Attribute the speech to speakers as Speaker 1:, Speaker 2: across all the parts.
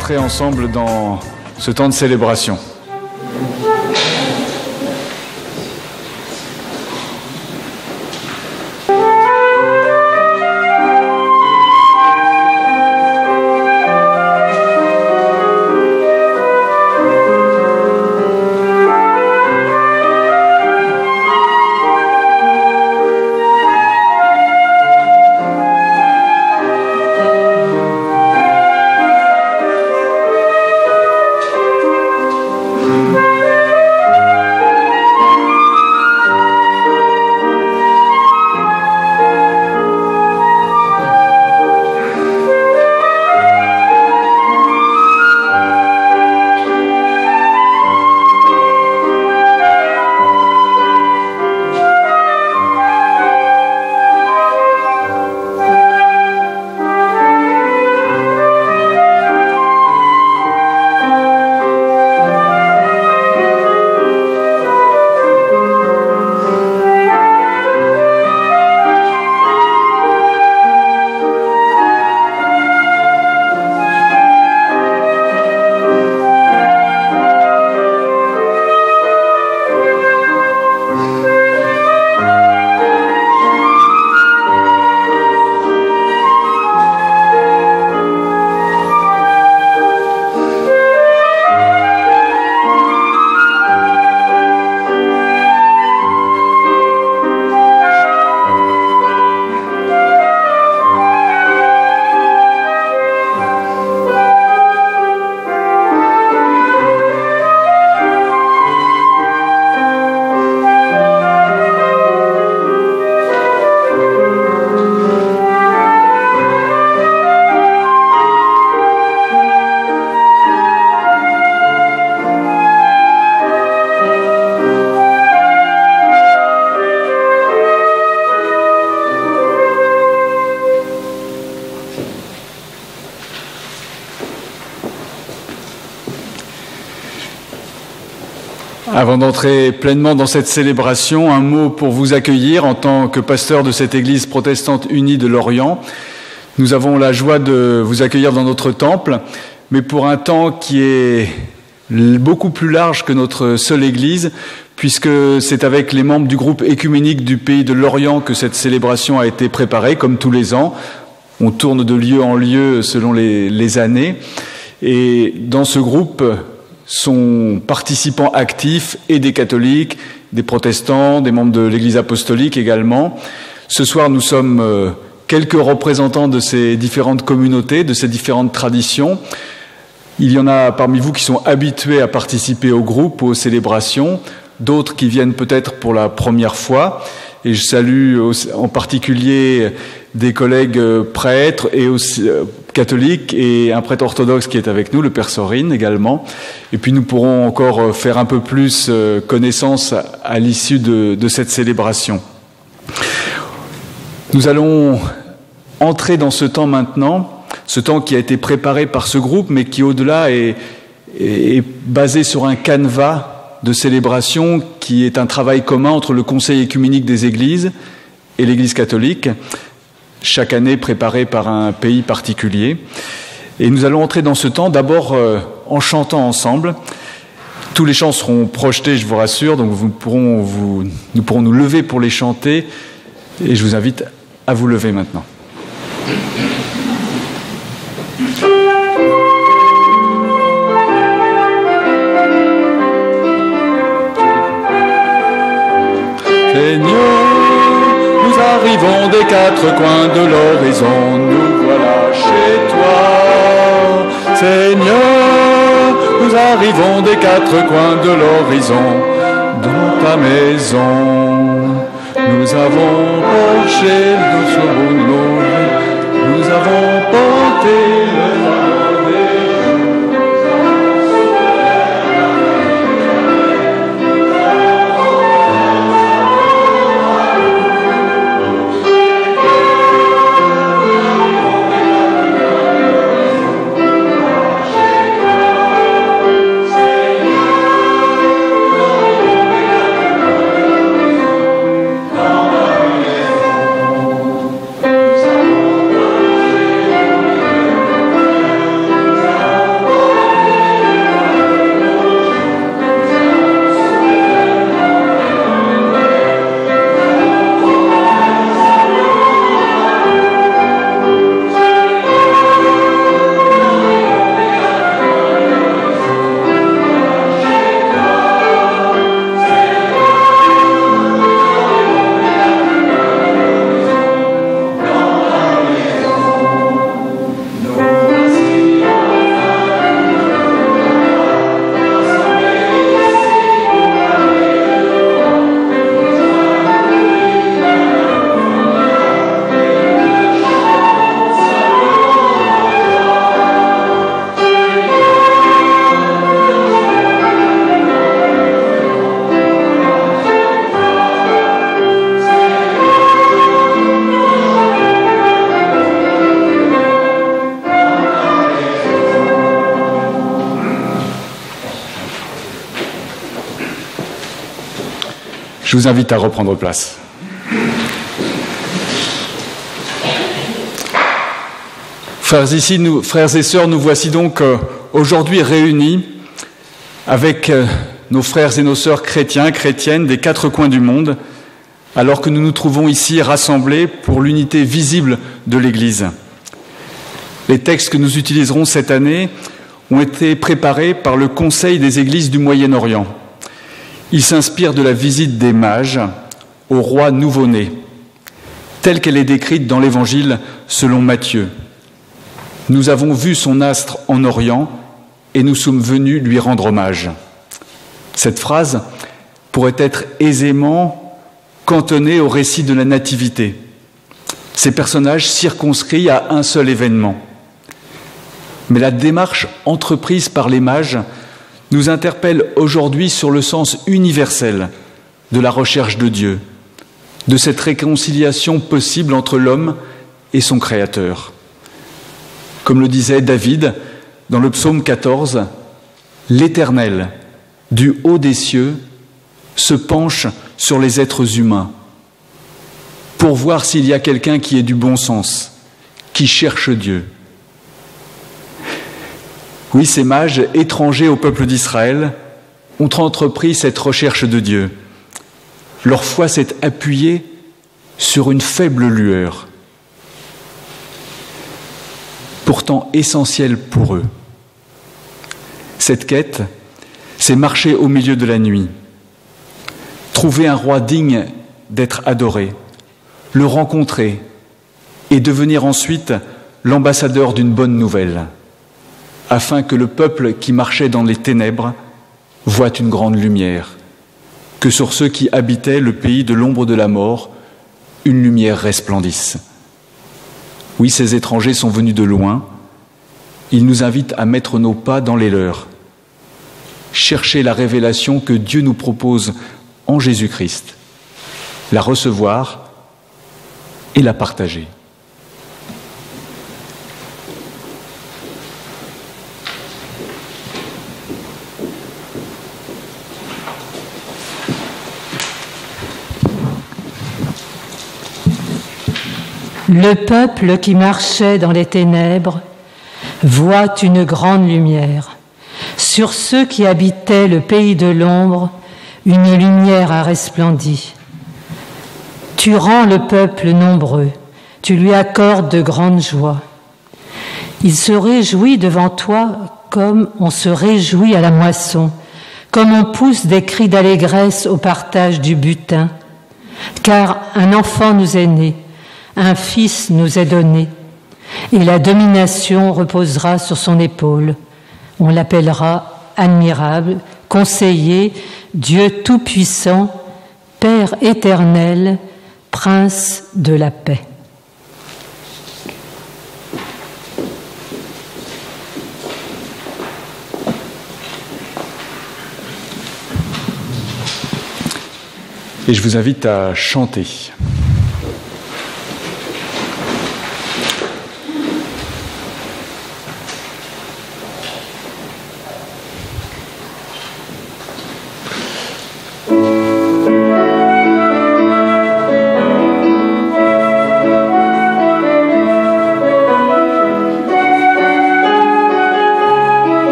Speaker 1: entrer ensemble dans ce temps de célébration. Avant d'entrer pleinement dans cette célébration, un mot pour vous accueillir en tant que pasteur de cette Église protestante unie de Lorient. Nous avons la joie de vous accueillir dans notre temple, mais pour un temps qui est beaucoup plus large que notre seule Église, puisque c'est avec les membres du groupe écuménique du pays de Lorient que cette célébration a été préparée, comme tous les ans. On tourne de lieu en lieu selon les années. Et dans ce groupe sont participants actifs et des catholiques, des protestants, des membres de l'Église apostolique également. Ce soir, nous sommes quelques représentants de ces différentes communautés, de ces différentes traditions. Il y en a parmi vous qui sont habitués à participer au groupe, aux célébrations, d'autres qui viennent peut-être pour la première fois. Et je salue en particulier des collègues prêtres et aussi catholiques et un prêtre orthodoxe qui est avec nous, le père Sorine également. Et puis nous pourrons encore faire un peu plus connaissance à l'issue de cette célébration. Nous allons entrer dans ce temps maintenant, ce temps qui a été préparé par ce groupe, mais qui au-delà est basé sur un canevas de célébration qui est un travail commun entre le Conseil écuménique des Églises et l'Église catholique, chaque année préparé par un pays particulier. Et nous allons entrer dans ce temps d'abord en chantant ensemble. Tous les chants seront projetés, je vous rassure, donc nous pourrons nous lever pour les chanter, et je vous invite à vous lever maintenant. Seigneur, nous arrivons des quatre coins de l'horizon, nous voilà chez toi. Seigneur, nous arrivons des quatre coins de l'horizon, dans ta maison. Nous avons penché nos chevaux, nous avons porté le fardeau des jours. Je vous invite à reprendre place. Frères et sœurs, nous voici donc aujourd'hui réunis avec nos frères et nos sœurs chrétiens, chrétiennes des 4 coins du monde, alors que nous nous trouvons ici rassemblés pour l'unité visible de l'Église. Les textes que nous utiliserons cette année ont été préparés par le Conseil des Églises du Moyen-Orient. Ils s'inspirent de la visite des mages au roi nouveau-né, telle qu'elle est décrite dans l'Évangile selon Matthieu. Nous avons vu son astre en Orient et nous sommes venus lui rendre hommage. Cette phrase pourrait être aisément cantonnée au récit de la Nativité. Ces personnages circonscrits à un seul événement. Mais la démarche entreprise par les mages nous interpelle aujourd'hui sur le sens universel de la recherche de Dieu, de cette réconciliation possible entre l'homme et son Créateur. Comme le disait David dans le psaume 14, « L'Éternel, du haut des cieux, se penche sur les êtres humains pour voir s'il y a quelqu'un qui ait du bon sens, qui cherche Dieu. » Oui, ces mages, étrangers au peuple d'Israël, ont entrepris cette recherche de Dieu. Leur foi s'est appuyée sur une faible lueur, pourtant essentielle pour eux. Cette quête, c'est marcher au milieu de la nuit, trouver un roi digne d'être adoré, le rencontrer et devenir ensuite l'ambassadeur d'une bonne nouvelle, afin que le peuple qui marchait dans les ténèbres voie une grande lumière, que sur ceux qui habitaient le pays de l'ombre de la mort, une lumière resplendisse. Oui, ces étrangers sont venus de loin. Ils nous invitent à mettre nos pas dans les leurs, chercher la révélation que Dieu nous propose en Jésus-Christ, la recevoir et la partager.
Speaker 2: Le peuple qui marchait dans les ténèbres voit une grande lumière. Sur ceux qui habitaient le pays de l'ombre, une lumière a resplendi. Tu rends le peuple nombreux, tu lui accordes de grandes joies. Il se réjouit devant toi comme on se réjouit à la moisson, comme on pousse des cris d'allégresse au partage du butin. Car un enfant nous est né, un fils nous est donné, et la domination reposera sur son épaule. On l'appellera admirable, conseiller, Dieu tout-puissant, Père éternel, Prince de la paix.
Speaker 1: Et je vous invite à chanter.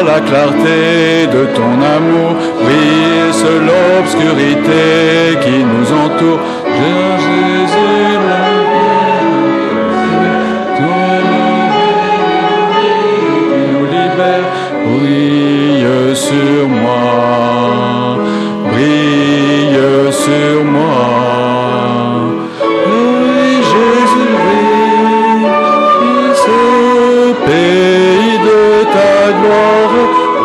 Speaker 3: La clarté de ton amour brille sur l'obscurité qui nous entoure. Jésus, nous libère, brille sur moi, brille sur moi. Oui, Jésus, brille, ce pays de ta gloire.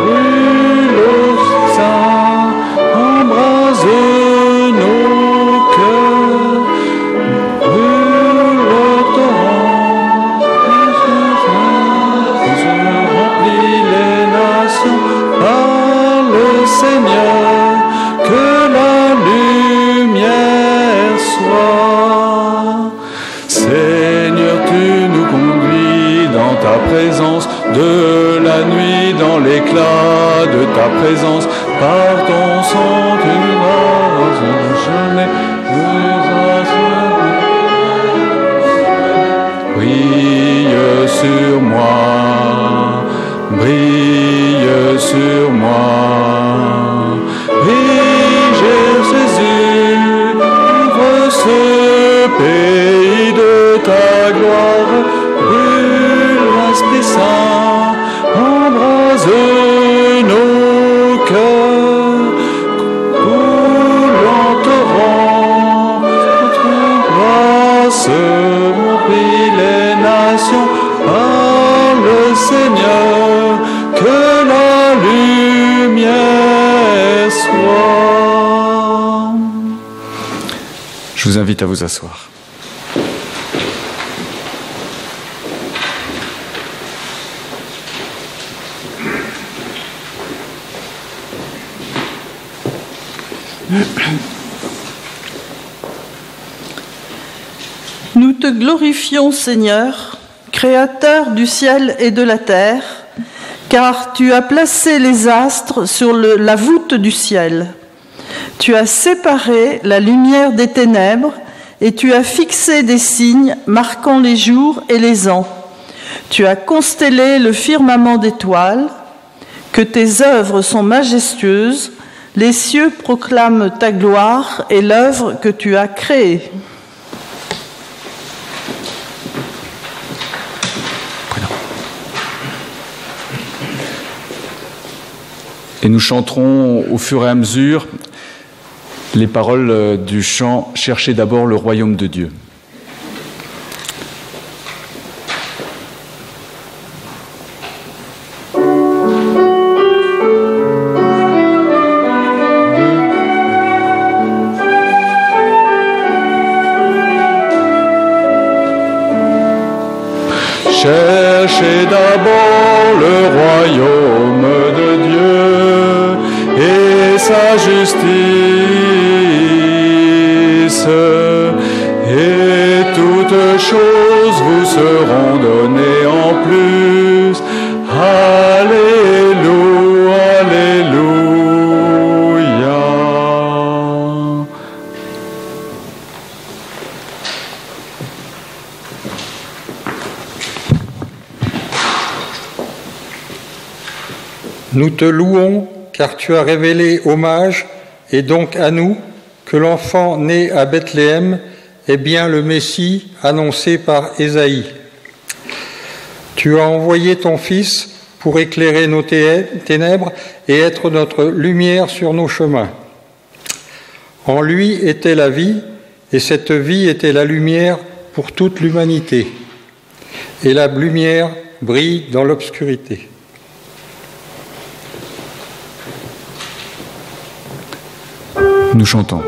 Speaker 3: Brûle au sein, embrase nos cœurs.
Speaker 1: ta présence, de la nuit dans l'éclat de ta présence, par ton sang tu m'as enchaîné. Brille sur moi, brille sur moi. Brille Jésus, ouvre ce pays de ta gloire. Brûle l'Esprit Saint, embrase nos cœurs. Coule en torrent, notre grâce remplit les nations. Par le Seigneur, que la lumière soit. Je vous invite à vous asseoir.
Speaker 4: Nous te glorifions, Seigneur, Créateur du ciel et de la terre, car tu as placé les astres sur la voûte du ciel. Tu as séparé la lumière des ténèbres et tu as fixé des signes marquant les jours et les ans. Tu as constellé le firmament d'étoiles, que tes œuvres sont majestueuses, les cieux proclament ta gloire et l'œuvre que tu as créée.
Speaker 1: Et nous chanterons au fur et à mesure les paroles du chant « Cherchez d'abord le royaume de Dieu ». Cherchez d'abord le royaume de Dieu et sa justice, et toutes choses vous seront données en plus. Alléluia, alléluia.
Speaker 5: Nous te louons, car tu as révélé aux mages, et donc à nous, que l'enfant né à Bethléem est bien le Messie annoncé par Ésaïe. Tu as envoyé ton Fils pour éclairer nos ténèbres et être notre lumière sur nos chemins. En lui était la vie, et cette vie était la lumière pour toute l'humanité. Et la lumière brille dans l'obscurité.
Speaker 1: Nous chantons.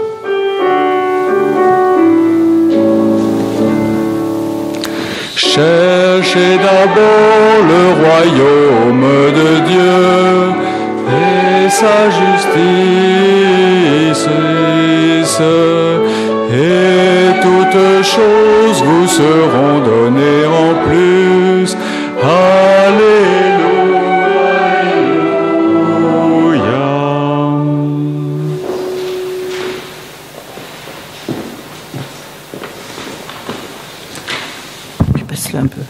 Speaker 1: Cherchez d'abord le royaume de Dieu et sa justice, et toutes choses vous seront données en plus. Alléluia, alléluia.
Speaker 4: Un peu.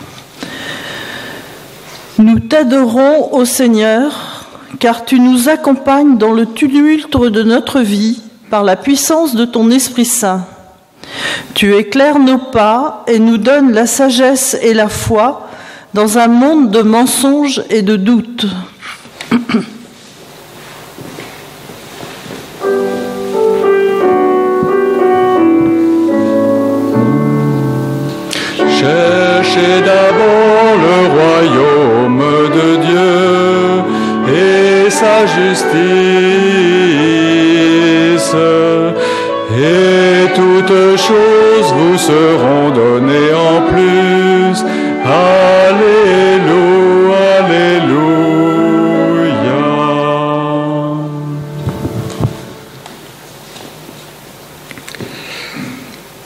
Speaker 4: Nous t'adorons, ô Seigneur, car tu nous accompagnes dans le tumulte de notre vie par la puissance de ton Esprit Saint. Tu éclaires nos pas et nous donnes la sagesse et la foi dans un monde de mensonges et de doutes.
Speaker 1: Cherchez d'abord le royaume de Dieu et sa justice, et toutes choses vous seront données en plus. Alléluia, alléluia.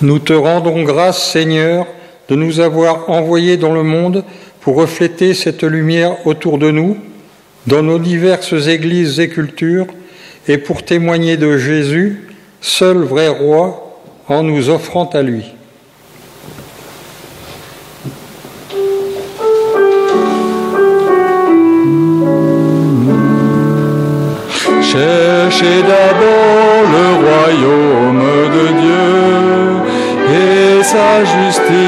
Speaker 5: Nous te rendons grâce, Seigneur, de nous avoir envoyés dans le monde pour refléter cette lumière autour de nous, dans nos diverses églises et cultures, et pour témoigner de Jésus, seul vrai roi, en nous offrant à lui.
Speaker 3: Cherchez d'abord le royaume de Dieu et sa justice,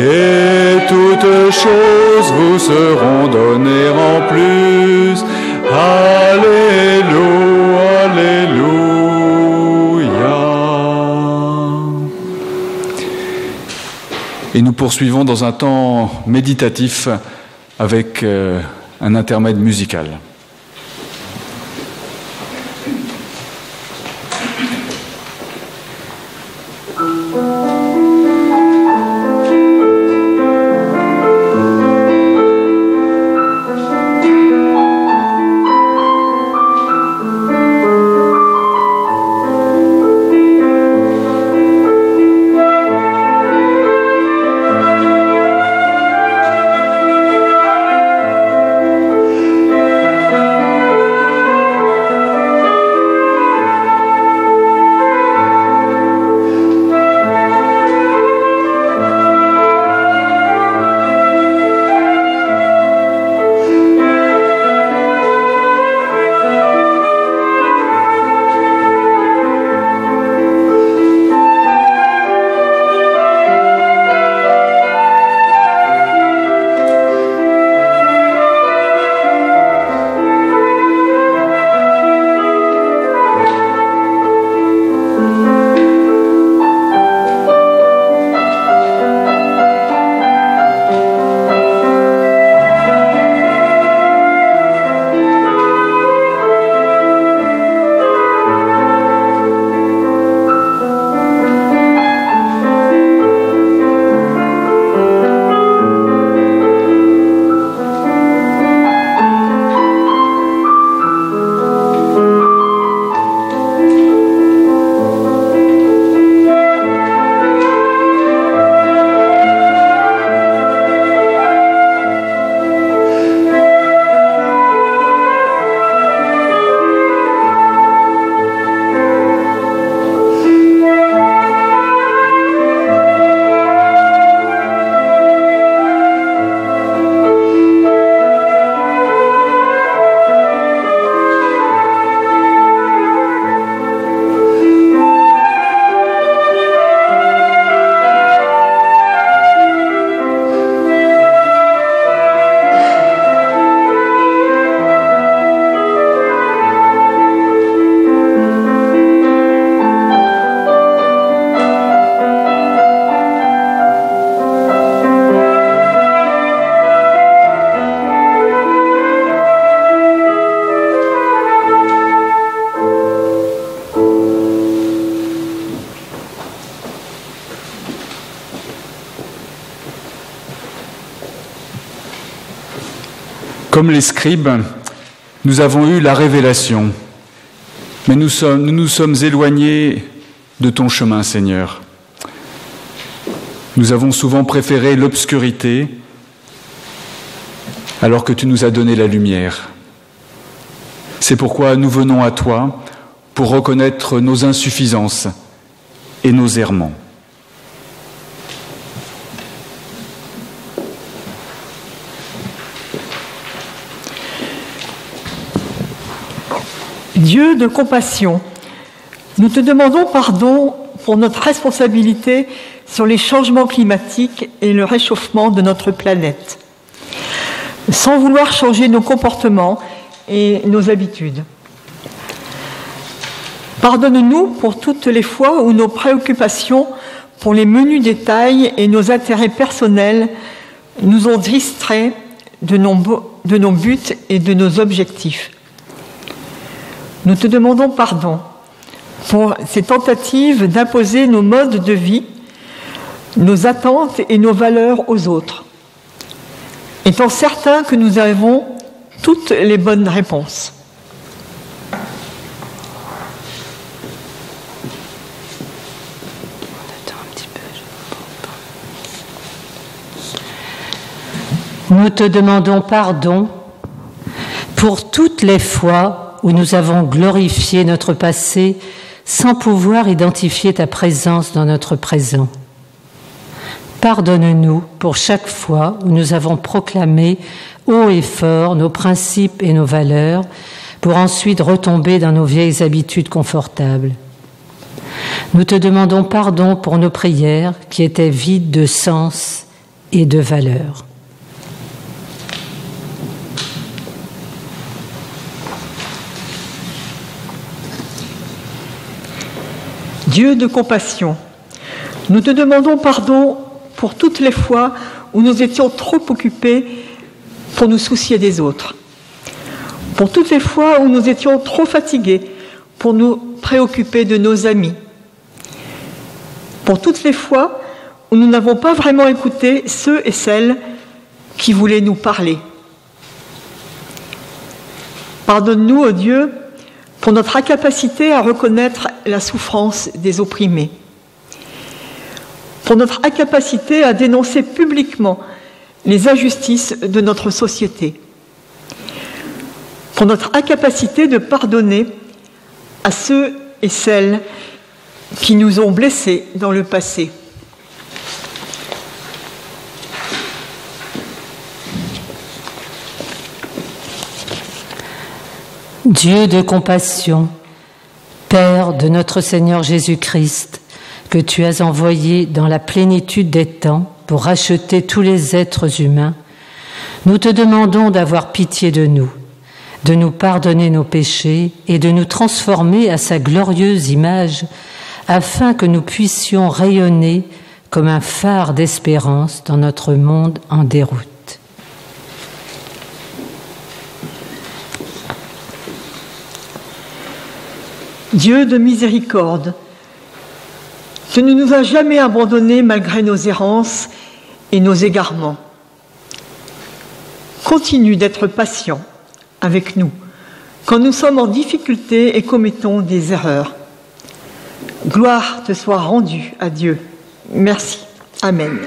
Speaker 3: et toutes choses vous seront données en plus. Alléluia, alléluia.
Speaker 1: Et nous poursuivons dans un temps méditatif avec un intermède musical. Comme les scribes, nous avons eu la révélation, mais nous nous sommes éloignés de ton chemin, Seigneur. Nous avons souvent préféré l'obscurité alors que tu nous as donné la lumière. C'est pourquoi nous venons à toi pour reconnaître nos insuffisances et nos errements.
Speaker 6: Dieu de compassion, nous te demandons pardon pour notre responsabilité sur les changements climatiques et le réchauffement de notre planète, sans vouloir changer nos comportements et nos habitudes. Pardonne-nous pour toutes les fois où nos préoccupations pour les menus détails et nos intérêts personnels nous ont distraits de nos buts et de nos objectifs. Nous te demandons pardon pour ces tentatives d'imposer nos modes de vie, nos attentes et nos valeurs aux autres, étant certains que nous avons toutes les bonnes réponses.
Speaker 2: Nous te demandons pardon pour toutes les fois où nous avons glorifié notre passé sans pouvoir identifier ta présence dans notre présent. Pardonne-nous pour chaque fois où nous avons proclamé haut et fort nos principes et nos valeurs pour ensuite retomber dans nos vieilles habitudes confortables. Nous te demandons pardon pour nos prières qui étaient vides de sens et de valeur.
Speaker 6: Dieu de compassion, nous te demandons pardon pour toutes les fois où nous étions trop occupés pour nous soucier des autres, pour toutes les fois où nous étions trop fatigués pour nous préoccuper de nos amis, pour toutes les fois où nous n'avons pas vraiment écouté ceux et celles qui voulaient nous parler. Pardonne-nous, ô Dieu, pour notre incapacité à reconnaître la souffrance des opprimés, pour notre incapacité à dénoncer publiquement les injustices de notre société, pour notre incapacité de pardonner à ceux et celles qui nous ont blessés dans le passé.
Speaker 2: Dieu de compassion, Père de notre Seigneur Jésus-Christ, que tu as envoyé dans la plénitude des temps pour racheter tous les êtres humains, nous te demandons d'avoir pitié de nous pardonner nos péchés et de nous transformer à sa glorieuse image, afin que nous puissions rayonner comme un phare d'espérance dans notre monde en déroute.
Speaker 6: Dieu de miséricorde, tu ne nous as jamais abandonnés malgré nos errances et nos égarements. Continue d'être patient avec nous quand nous sommes en difficulté et commettons des erreurs. Gloire te soit rendue à Dieu. Merci. Amen.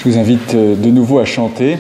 Speaker 1: Je vous invite de nouveau à chanter.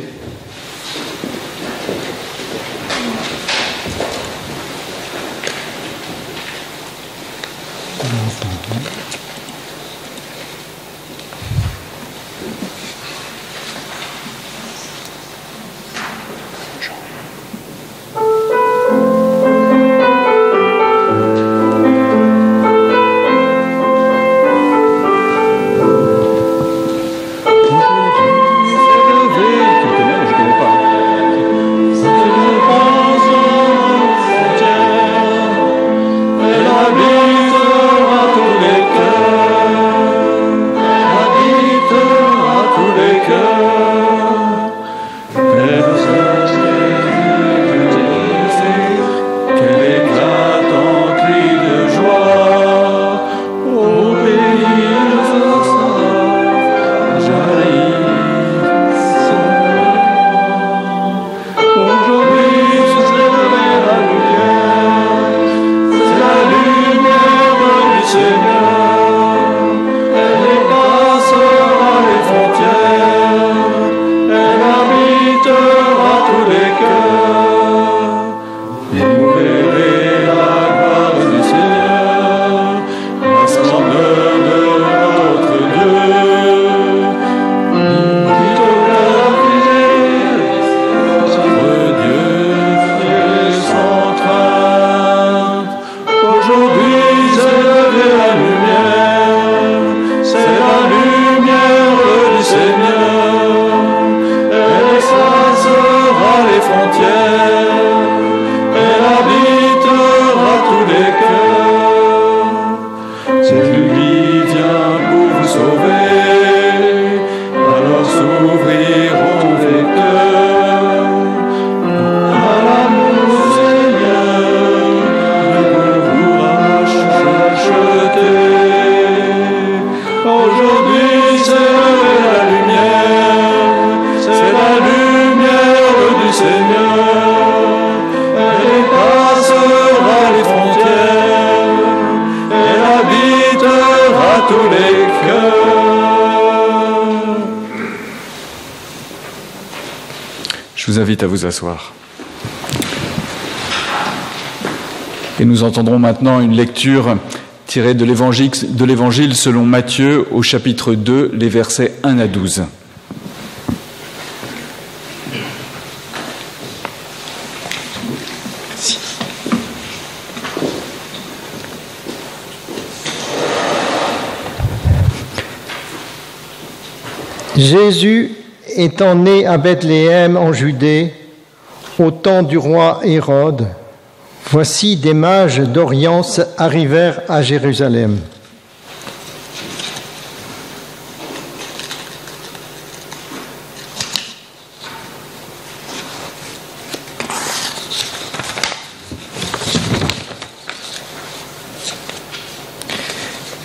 Speaker 1: Je vous invite à vous asseoir. Et nous entendrons maintenant une lecture tirée de l'Évangile selon Matthieu au chapitre 2, les versets 1 à 12.
Speaker 7: Jésus étant né à Bethléem en Judée, au temps du roi Hérode, voici des mages d'Orient arrivèrent à Jérusalem.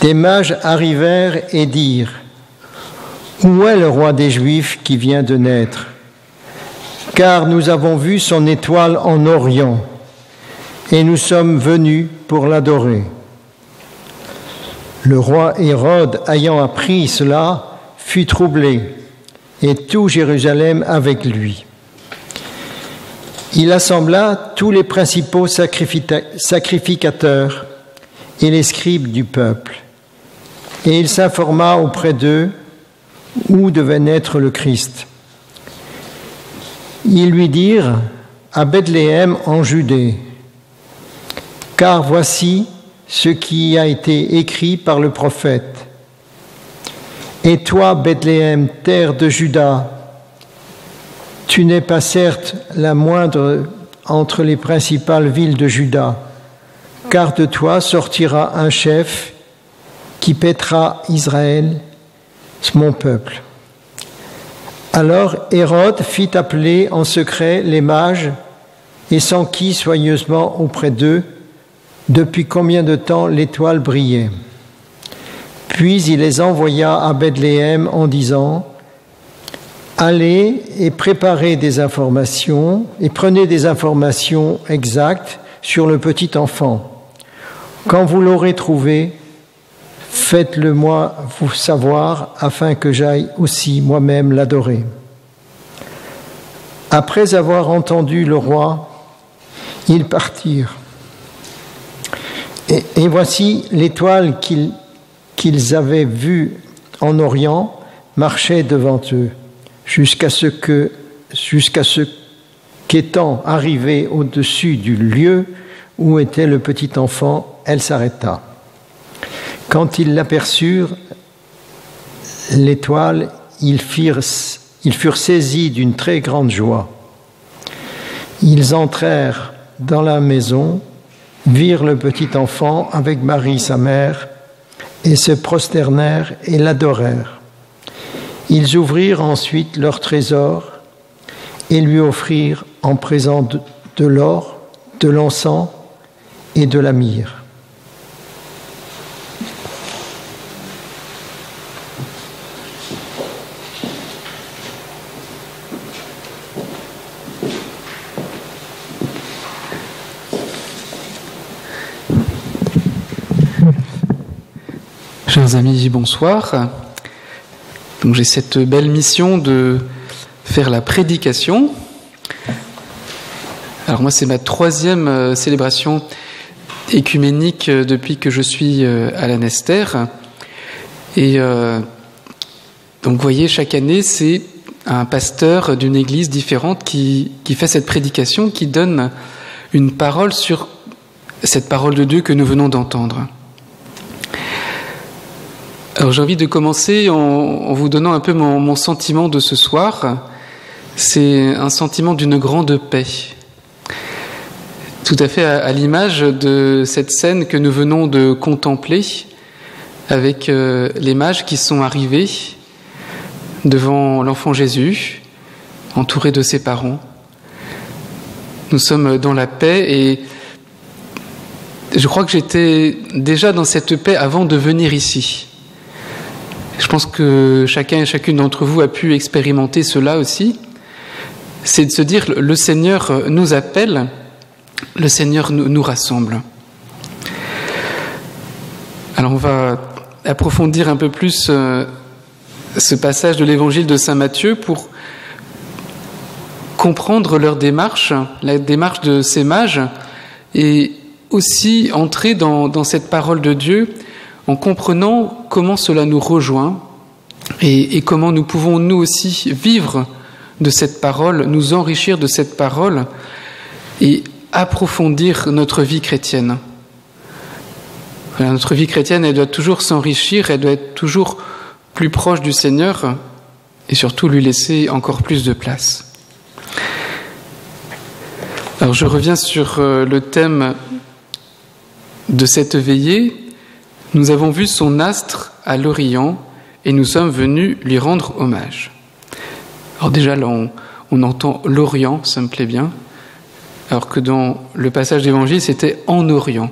Speaker 7: Des mages arrivèrent et dirent : où est le roi des Juifs qui vient de naître ? Car nous avons vu son étoile en Orient, et nous sommes venus pour l'adorer. Le roi Hérode, ayant appris cela, fut troublé, et tout Jérusalem avec lui. Il assembla tous les principaux sacrificateurs et les scribes du peuple, et il s'informa auprès d'eux où devait naître le Christ. Ils lui dirent : à Bethléem en Judée, car voici ce qui a été écrit par le prophète. Et toi, Bethléem, terre de Juda, tu n'es pas certes la moindre entre les principales villes de Juda, car de toi sortira un chef qui paîtra Israël, mon peuple. Alors Hérode fit appeler en secret les mages et s'enquit soigneusement auprès d'eux depuis combien de temps l'étoile brillait. Puis il les envoya à Bethléem en disant : allez et préparez des informations et prenez des informations exactes sur le petit enfant. Quand vous l'aurez trouvé, faites-le-moi vous savoir, afin que j'aille aussi moi-même l'adorer. Après avoir entendu le roi, ils partirent. Et voici l'étoile qu'ils avaient vue en Orient marchait devant eux, jusqu'à ce qu'étant arrivée au-dessus du lieu où était le petit enfant, elle s'arrêta. Quand ils l'aperçurent, l'étoile, ils furent saisis d'une très grande joie. Ils entrèrent dans la maison, virent le petit enfant avec Marie sa mère, et se prosternèrent et l'adorèrent. Ils ouvrirent ensuite leur trésor et lui offrirent en présent de l'or, de l'encens et de la myrrhe.
Speaker 8: Chers amis, bonsoir. Donc j'ai cette belle mission de faire la prédication. Alors moi, c'est ma 3e célébration écuménique depuis que je suis à la Nester. Et donc vous voyez, chaque année, c'est un pasteur d'une église différente qui fait cette prédication, qui donne une parole sur cette parole de Dieu que nous venons d'entendre. Alors j'ai envie de commencer en vous donnant un peu mon sentiment de ce soir. C'est un sentiment d'une grande paix. Tout à fait à l'image de cette scène que nous venons de contempler avec les mages qui sont arrivés devant l'enfant Jésus, entourés de ses parents. Nous sommes dans la paix et je crois que j'étais déjà dans cette paix avant de venir ici. Je pense que chacun et chacune d'entre vous a pu expérimenter cela aussi. C'est de se dire, le Seigneur nous appelle, le Seigneur nous rassemble. Alors on va approfondir un peu plus ce passage de l'évangile de Saint Matthieu pour comprendre leur démarche, la démarche de ces mages, et aussi entrer dans cette parole de Dieu en comprenant comment cela nous rejoint et comment nous pouvons nous aussi vivre de cette parole, nous enrichir de cette parole et approfondir notre vie chrétienne. Voilà, notre vie chrétienne, elle doit toujours s'enrichir, elle doit être toujours plus proche du Seigneur et surtout lui laisser encore plus de place. Alors je reviens sur le thème de cette veillée. Nous avons vu son astre à l'Orient et nous sommes venus lui rendre hommage. Alors déjà là on entend l'Orient, ça me plaît bien, alors que dans le passage d'Évangile c'était en Orient.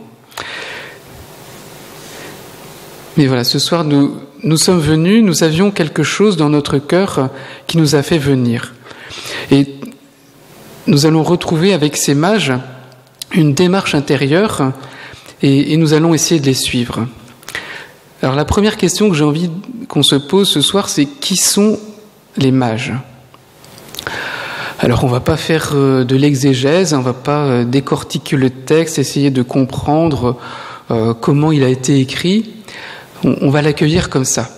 Speaker 8: Mais voilà, ce soir nous sommes venus, nous avions quelque chose dans notre cœur qui nous a fait venir. Et nous allons retrouver avec ces mages une démarche intérieure et nous allons essayer de les suivre. Alors la première question que j'ai envie qu'on se pose ce soir, c'est qui sont les mages ? Alors on ne va pas faire de l'exégèse, on ne va pas décortiquer le texte, essayer de comprendre comment il a été écrit. On va l'accueillir comme ça.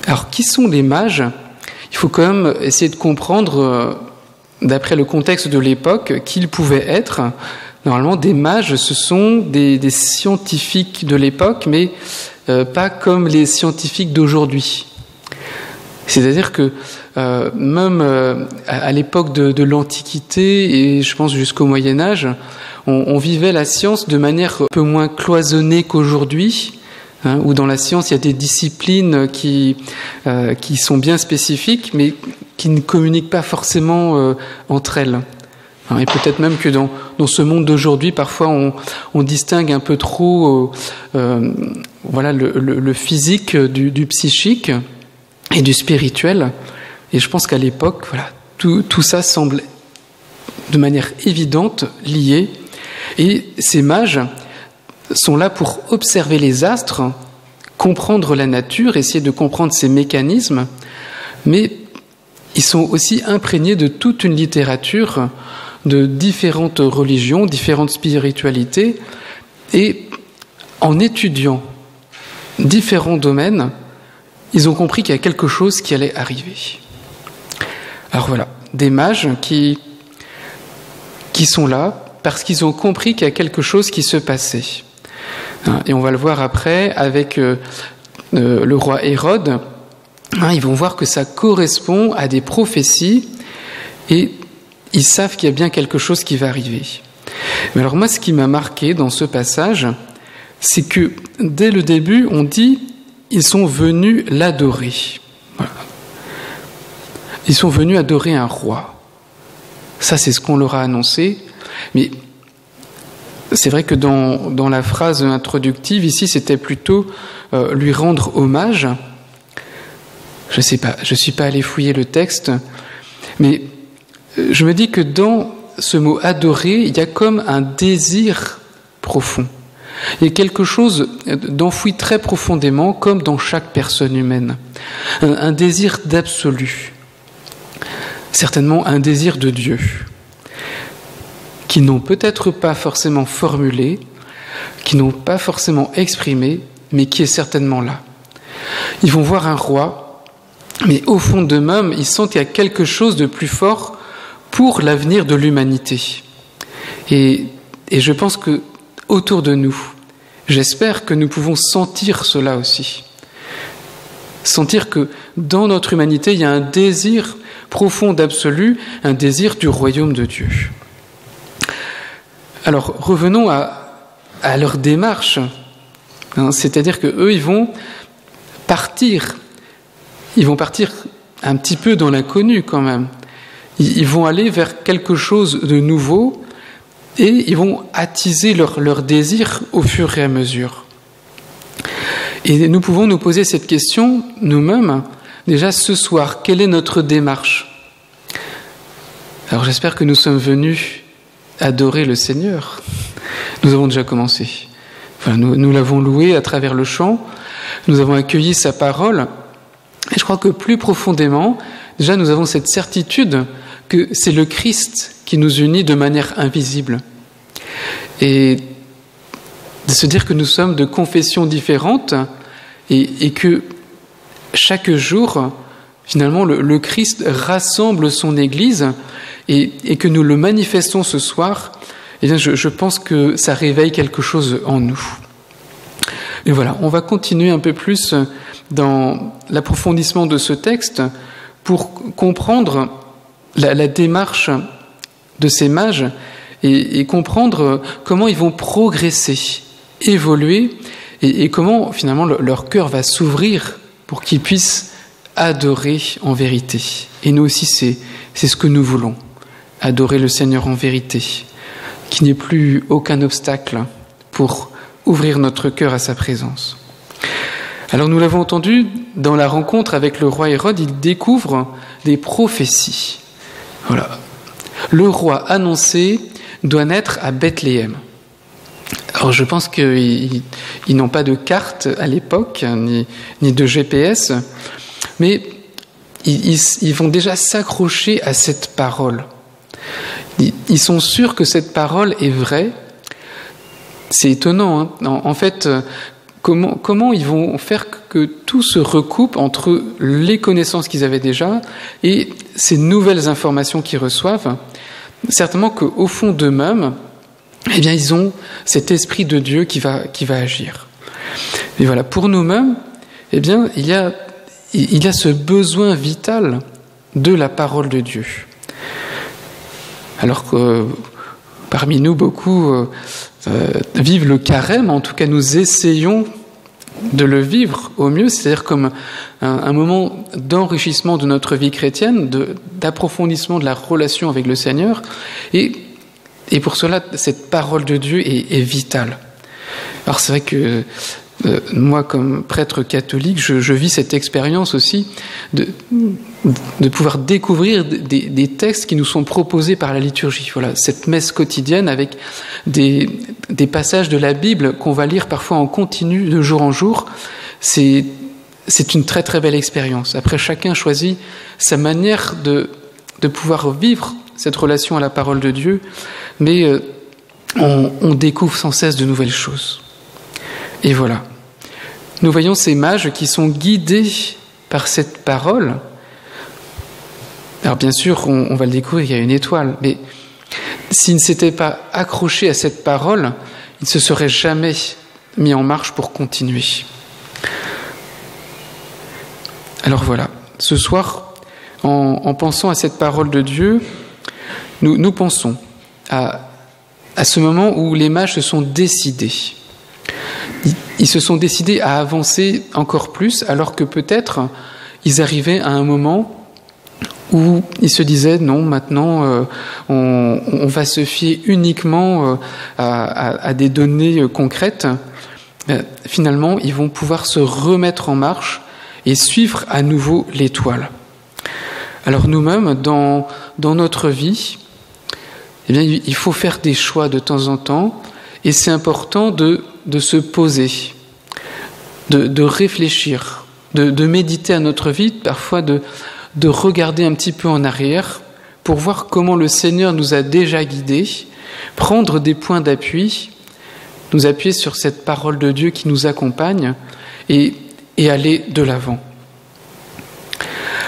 Speaker 8: Alors qui sont les mages ? Il faut quand même essayer de comprendre, d'après le contexte de l'époque, qui ils pouvaient être. Normalement, des mages, ce sont des scientifiques de l'époque, mais pas comme les scientifiques d'aujourd'hui. C'est-à-dire que même à l'époque de l'Antiquité, et je pense jusqu'au Moyen-Âge, on vivait la science de manière un peu moins cloisonnée qu'aujourd'hui, où dans la science, il y a des disciplines qui sont bien spécifiques, mais qui ne communiquent pas forcément entre elles. Et peut-être même que dans ce monde d'aujourd'hui, parfois on distingue un peu trop voilà, le physique du psychique et du spirituel. Et je pense qu'à l'époque, voilà, tout ça semble de manière évidente lié. Et ces mages sont là pour observer les astres, comprendre la nature, essayer de comprendre ses mécanismes, mais ils sont aussi imprégnés de toute une littérature, de différentes religions, différentes spiritualités, et en étudiant différents domaines, ils ont compris qu'il y a quelque chose qui allait arriver. Alors voilà, des mages qui sont là parce qu'ils ont compris qu'il y a quelque chose qui se passait. Et on va le voir après avec le roi Hérode. Ils vont voir que ça correspond à des prophéties et ils savent qu'il y a bien quelque chose qui va arriver. Mais alors moi, ce qui m'a marqué dans ce passage, c'est que dès le début, on dit « ils sont venus l'adorer ». Voilà. Ils sont venus adorer un roi. Ça, c'est ce qu'on leur a annoncé. Mais c'est vrai que dans la phrase introductive, ici, c'était plutôt lui rendre hommage. Je ne sais pas, je ne suis pas allé fouiller le texte, mais je me dis que dans ce mot « adorer », il y a comme un désir profond. Il y a quelque chose d'enfoui très profondément, comme dans chaque personne humaine. Un désir d'absolu. Certainement un désir de Dieu, qui n'ont peut-être pas forcément formulé, qui n'ont pas forcément exprimé, mais qui est certainement là. Ils vont voir un roi, mais au fond d'eux-mêmes, ils sentent qu'il y a quelque chose de plus fort pour l'avenir de l'humanité. Et je pense que autour de nous, j'espère que nous pouvons sentir cela aussi. Sentir que dans notre humanité, il y a un désir profond d'absolu, un désir du royaume de Dieu. Alors, revenons à leur démarche. C'est-à-dire qu'eux, ils vont partir un petit peu dans l'inconnu quand même. Ils vont aller vers quelque chose de nouveau et ils vont attiser leur désir au fur et à mesure. Et nous pouvons nous poser cette question nous-mêmes, déjà ce soir, quelle est notre démarche ? Alors j'espère que nous sommes venus adorer le Seigneur. Nous avons déjà commencé. Enfin, nous l'avons loué à travers le chant, nous avons accueilli sa parole, et je crois que plus profondément, déjà nous avons cette certitude que c'est le Christ qui nous unit de manière invisible. Et de se dire que nous sommes de confessions différentes et que chaque jour, finalement, le Christ rassemble son Église et que nous le manifestons ce soir, eh bien, je pense que ça réveille quelque chose en nous. Et voilà, on va continuer un peu plus dans l'approfondissement de ce texte pour comprendre la démarche de ces mages et comprendre comment ils vont progresser, évoluer et comment finalement leur cœur va s'ouvrir pour qu'ils puissent adorer en vérité. Et nous aussi, c'est ce que nous voulons, adorer le Seigneur en vérité, qu'il n'y ait plus aucun obstacle pour ouvrir notre cœur à sa présence. Alors nous l'avons entendu, dans la rencontre avec le roi Hérode, il découvre des prophéties. Voilà. Le roi annoncé doit naître à Bethléem. Alors je pense qu'ils n'ont pas de carte à l'époque, ni de GPS, mais ils vont déjà s'accrocher à cette parole. Ils sont sûrs que cette parole est vraie. C'est étonnant, hein. En fait, comment ils vont faire que tout se recoupe entre les connaissances qu'ils avaient déjà et ces nouvelles informations qu'ils reçoivent. Certainement qu'au fond d'eux-mêmes, eh bien, ils ont cet esprit de Dieu qui va agir. Et voilà, pour nous-mêmes, eh bien, il y a ce besoin vital de la parole de Dieu. Alors que parmi nous, beaucoup vivent le carême, en tout cas nous essayons de le vivre au mieux, c'est-à-dire comme un moment d'enrichissement de notre vie chrétienne, d'approfondissement de la relation avec le Seigneur, et pour cela, cette parole de Dieu est vitale. Alors c'est vrai que moi, comme prêtre catholique, je vis cette expérience aussi de pouvoir découvrir des textes qui nous sont proposés par la liturgie. Voilà, cette messe quotidienne avec des passages de la Bible qu'on va lire parfois en continu de jour en jour, c'est une très très belle expérience. Après, chacun choisit sa manière de pouvoir vivre cette relation à la parole de Dieu, mais on découvre sans cesse de nouvelles choses. Et voilà. Nous voyons ces mages qui sont guidés par cette parole. Alors bien sûr, on va le découvrir, il y a une étoile, mais s'ils ne s'étaient pas accrochés à cette parole, ils ne se seraient jamais mis en marche pour continuer. Alors voilà, ce soir, en pensant à cette parole de Dieu, nous pensons à ce moment où les mages se sont décidés. Ils se sont décidés à avancer encore plus, alors que peut-être ils arrivaient à un moment où ils se disaient non, maintenant on va se fier uniquement à des données concrètes. Finalement, ils vont pouvoir se remettre en marche et suivre à nouveau l'étoile. Alors nous-mêmes, dans notre vie, eh bien, il faut faire des choix de temps en temps, et c'est important de se poser, de réfléchir, de méditer à notre vie, parfois de regarder un petit peu en arrière pour voir comment le Seigneur nous a déjà guidés, prendre des points d'appui, nous appuyer sur cette parole de Dieu qui nous accompagne et aller de l'avant.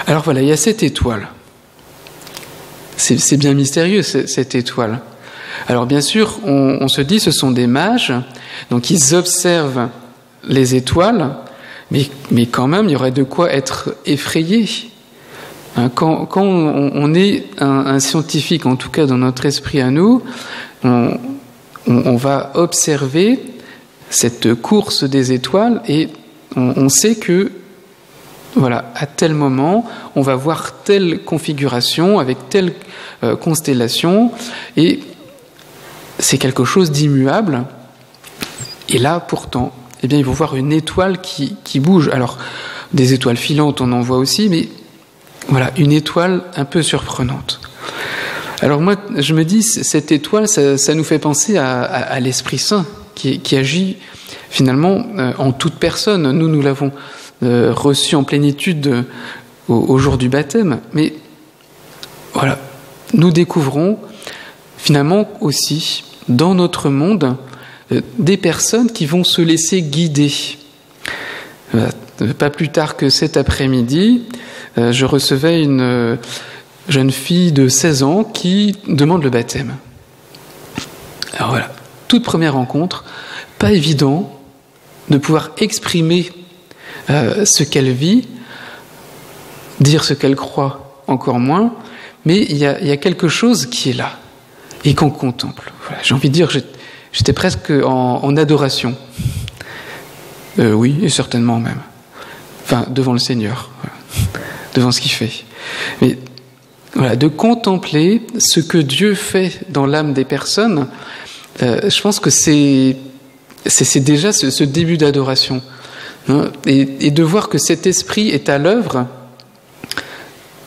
Speaker 8: Alors voilà, il y a cette étoile. C'est bien mystérieux, cette étoile. Alors bien sûr, on se dit ce sont des mages, donc ils observent les étoiles, mais quand même, il y aurait de quoi être effrayé. Quand on est un scientifique, en tout cas dans notre esprit à nous, on va observer cette course des étoiles et on sait que, voilà, à tel moment, on va voir telle configuration avec telle constellation et c'est quelque chose d'immuable. Et là, pourtant, eh bien, ils vont voir une étoile qui bouge. Alors, des étoiles filantes, on en voit aussi, mais voilà, une étoile un peu surprenante. Alors moi, je me dis, cette étoile, ça nous fait penser à l'Esprit Saint qui agit finalement en toute personne. Nous l'avons reçu en plénitude au jour du baptême, mais voilà, nous découvrons finalement aussi dans notre monde des personnes qui vont se laisser guider. Pas plus tard que cet après-midi, je recevais une jeune fille de 16 ans qui demande le baptême. Alors voilà, toute première rencontre, pas évident de pouvoir exprimer ce qu'elle vit, dire ce qu'elle croit encore moins, mais il y a quelque chose qui est là et qu'on contemple. Voilà, j'ai envie de dire, j'étais presque en adoration. Oui, et certainement même. Enfin, devant le Seigneur, voilà, devant ce qu'il fait. Mais voilà, de contempler ce que Dieu fait dans l'âme des personnes, je pense que c'est déjà ce début d'adoration. Hein, et de voir que cet esprit est à l'œuvre,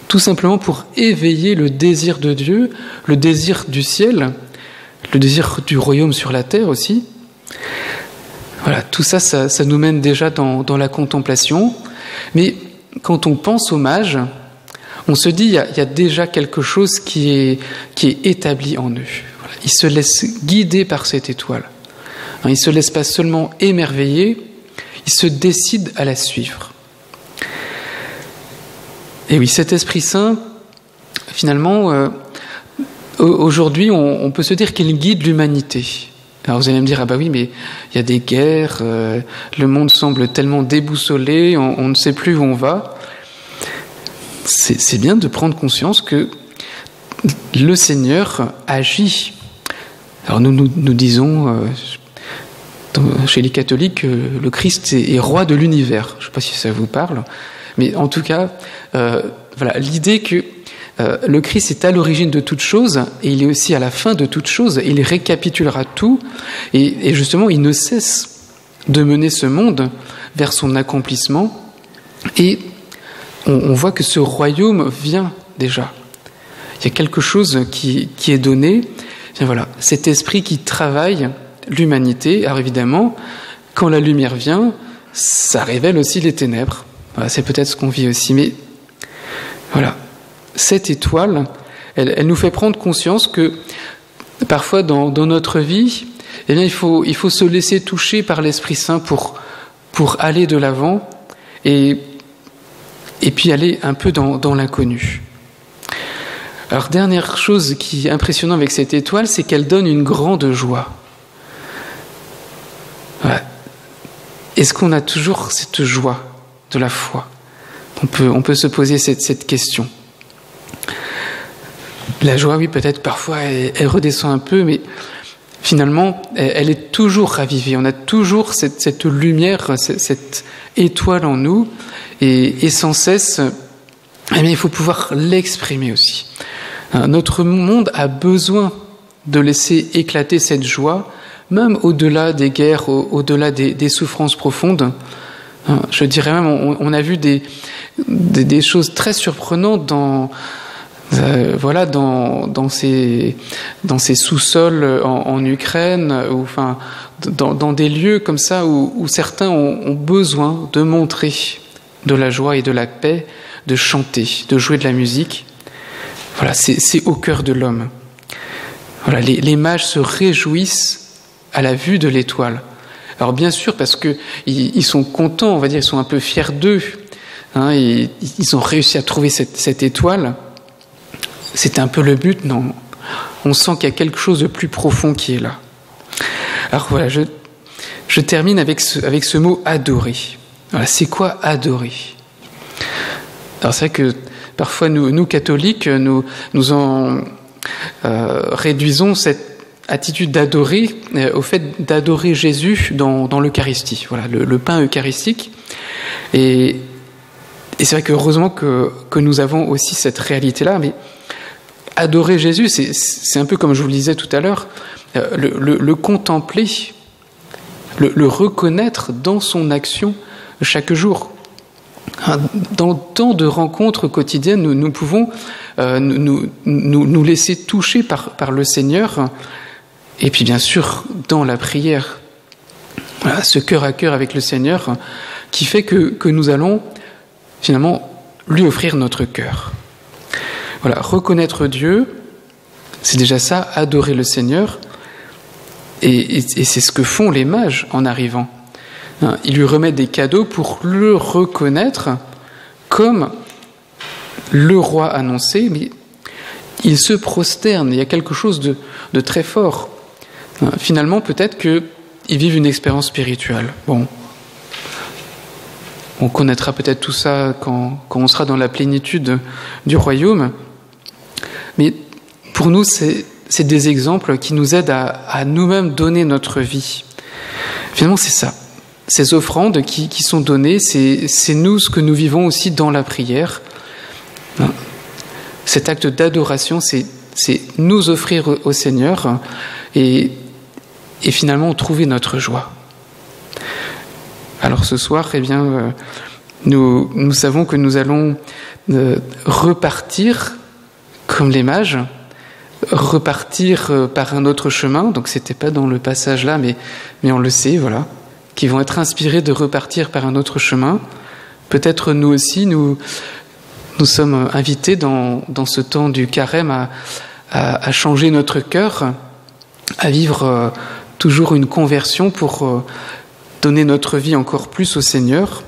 Speaker 8: tout simplement pour éveiller le désir de Dieu, le désir du ciel, le désir du royaume sur la terre aussi. Voilà, tout ça, ça nous mène déjà dans la contemplation. Mais quand on pense aux mages, on se dit il y a déjà quelque chose qui est établi en eux. Voilà, ils se laissent guider par cette étoile. Hein, ils ne se laissent pas seulement émerveiller, ils se décident à la suivre. Et oui, cet Esprit Saint, finalement, aujourd'hui, on peut se dire qu'il guide l'humanité. Alors vous allez me dire, ah bah oui, mais il y a des guerres, le monde semble tellement déboussolé, on ne sait plus où on va. C'est bien de prendre conscience que le Seigneur agit. Alors nous disons, chez les catholiques, que le Christ est roi de l'univers. Je ne sais pas si ça vous parle, mais en tout cas, voilà, l'idée que le Christ est à l'origine de toute chose et il est aussi à la fin de toute chose. Il récapitulera tout et justement, il ne cesse de mener ce monde vers son accomplissement. Et on voit que ce royaume vient déjà. Il y a quelque chose qui est donné. Et voilà, cet esprit qui travaille l'humanité. Alors évidemment, quand la lumière vient, ça révèle aussi les ténèbres. Voilà, c'est peut-être ce qu'on vit aussi. Mais voilà, cette étoile, elle nous fait prendre conscience que parfois dans notre vie, eh bien, il faut se laisser toucher par l'Esprit Saint pour aller de l'avant et puis aller un peu dans l'inconnu. Alors, dernière chose qui est impressionnante avec cette étoile, c'est qu'elle donne une grande joie. Voilà. Est-ce qu'on a toujours cette joie de la foi ? On peut se poser cette question. La joie, oui, peut-être parfois elle redescend un peu, mais finalement, elle est toujours ravivée. On a toujours cette lumière, cette étoile en nous, et sans cesse, eh bien, il faut pouvoir l'exprimer aussi. Notre monde a besoin de laisser éclater cette joie, même au-delà des guerres, au-delà des souffrances profondes. Je dirais même, on a vu des choses très surprenantes dans ces sous-sols en Ukraine, ou enfin dans des lieux comme ça où certains ont besoin de montrer de la joie et de la paix, de chanter, de jouer de la musique. Voilà, c'est au cœur de l'homme. Voilà, les mages se réjouissent à la vue de l'étoile. Alors bien sûr, parce que ils sont contents, on va dire, ils sont un peu fiers d'eux. Hein, ils ont réussi à trouver cette étoile. C'était un peu le but, non. On sent qu'il y a quelque chose de plus profond qui est là. Alors voilà, je termine avec ce mot « adorer ». Voilà, c'est quoi adorer ? Alors c'est vrai que parfois nous catholiques, nous en réduisons cette attitude d'adorer au fait d'adorer Jésus dans l'Eucharistie. Voilà, le pain eucharistique. Et c'est vrai que heureusement que nous avons aussi cette réalité-là, mais adorer Jésus, c'est un peu comme je vous le disais tout à l'heure, le contempler, le reconnaître dans son action chaque jour. Dans tant de rencontres quotidiennes, nous pouvons nous laisser toucher par le Seigneur, et puis bien sûr dans la prière, voilà, ce cœur à cœur avec le Seigneur qui fait que nous allons finalement lui offrir notre cœur. Voilà, reconnaître Dieu, C'est déjà ça, adorer le Seigneur. Et c'est ce que font les mages en arrivant. Ils lui remettent des cadeaux pour le reconnaître comme le roi annoncé, mais ils se prosternent. Il y a quelque chose de très fort. Finalement, peut-être qu'ils vivent une expérience spirituelle. Bon, on connaîtra peut-être tout ça quand on sera dans la plénitude du royaume. Mais pour nous, c'est des exemples qui nous aident à nous-mêmes donner notre vie. Finalement, c'est ça. Ces offrandes qui sont données, c'est nous ce que nous vivons aussi dans la prière. Cet acte d'adoration, c'est nous offrir au Seigneur et finalement trouver notre joie. Alors ce soir, eh bien, nous savons que nous allons repartir comme les mages, repartir par un autre chemin. Donc c'était pas dans le passage là, mais on le sait, voilà, qui vont être inspirés de repartir par un autre chemin. Peut-être nous aussi, nous sommes invités dans ce temps du carême à changer notre cœur, à vivre toujours une conversion pour donner notre vie encore plus au Seigneur.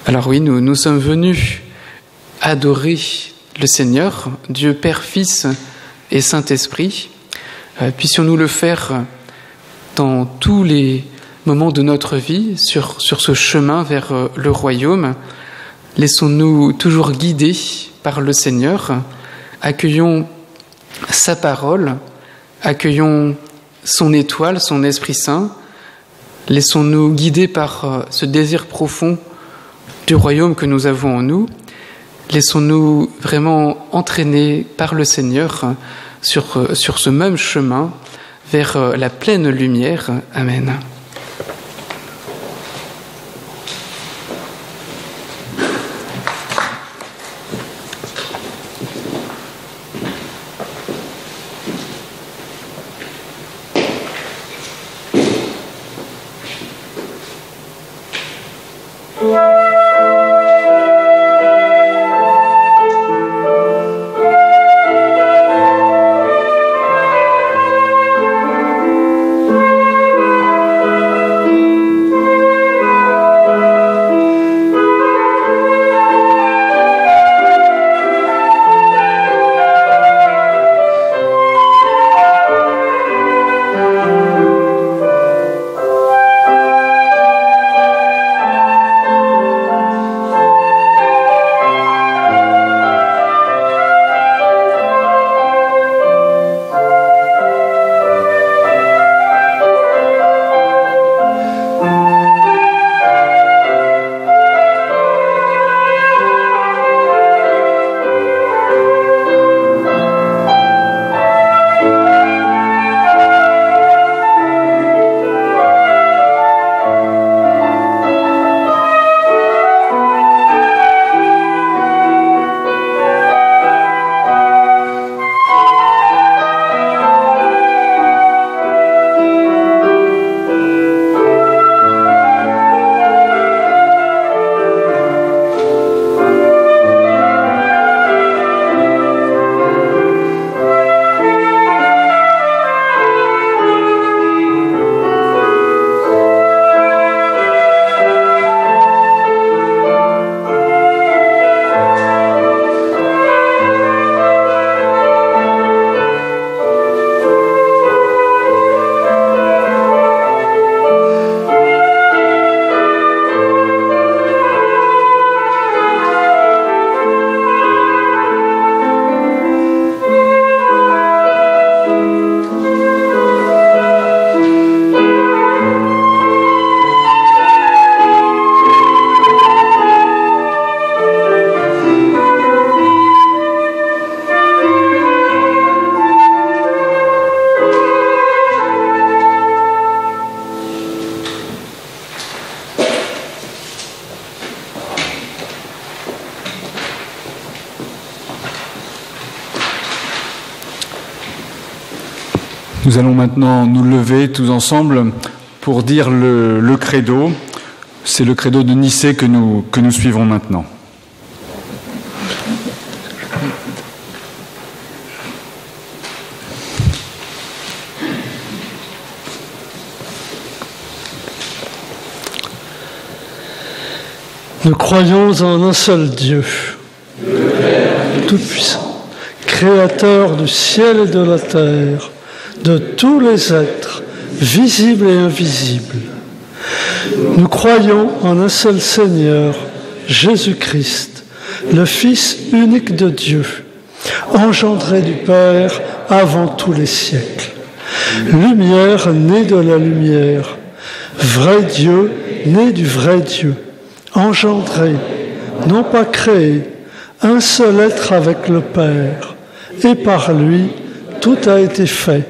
Speaker 8: Alors oui, nous sommes venus adorer le Seigneur, Dieu Père, Fils et Saint-Esprit. Puissions-nous le faire dans tous les moments de notre vie, sur ce chemin vers le royaume. Laissons-nous toujours guider par le Seigneur. Accueillons sa parole, accueillons son étoile, son Esprit Saint. Laissons-nous guider par ce désir profond du royaume que nous avons en nous. Laissons-nous vraiment entraîner par le Seigneur sur ce même chemin vers la pleine lumière. Amen.
Speaker 1: Nous allons maintenant nous lever tous ensemble pour dire le credo. C'est le credo de Nicée que nous suivons maintenant.
Speaker 9: Nous croyons en un seul Dieu, Tout-Puissant, Créateur du ciel et de la terre, de tous les êtres, visibles et invisibles. Nous croyons en un seul Seigneur, Jésus-Christ, le Fils unique de Dieu, engendré du Père avant tous les siècles. Lumière née de la lumière, vrai Dieu né du vrai Dieu, engendré, non pas créé, un seul être avec le Père, et par lui tout a été fait,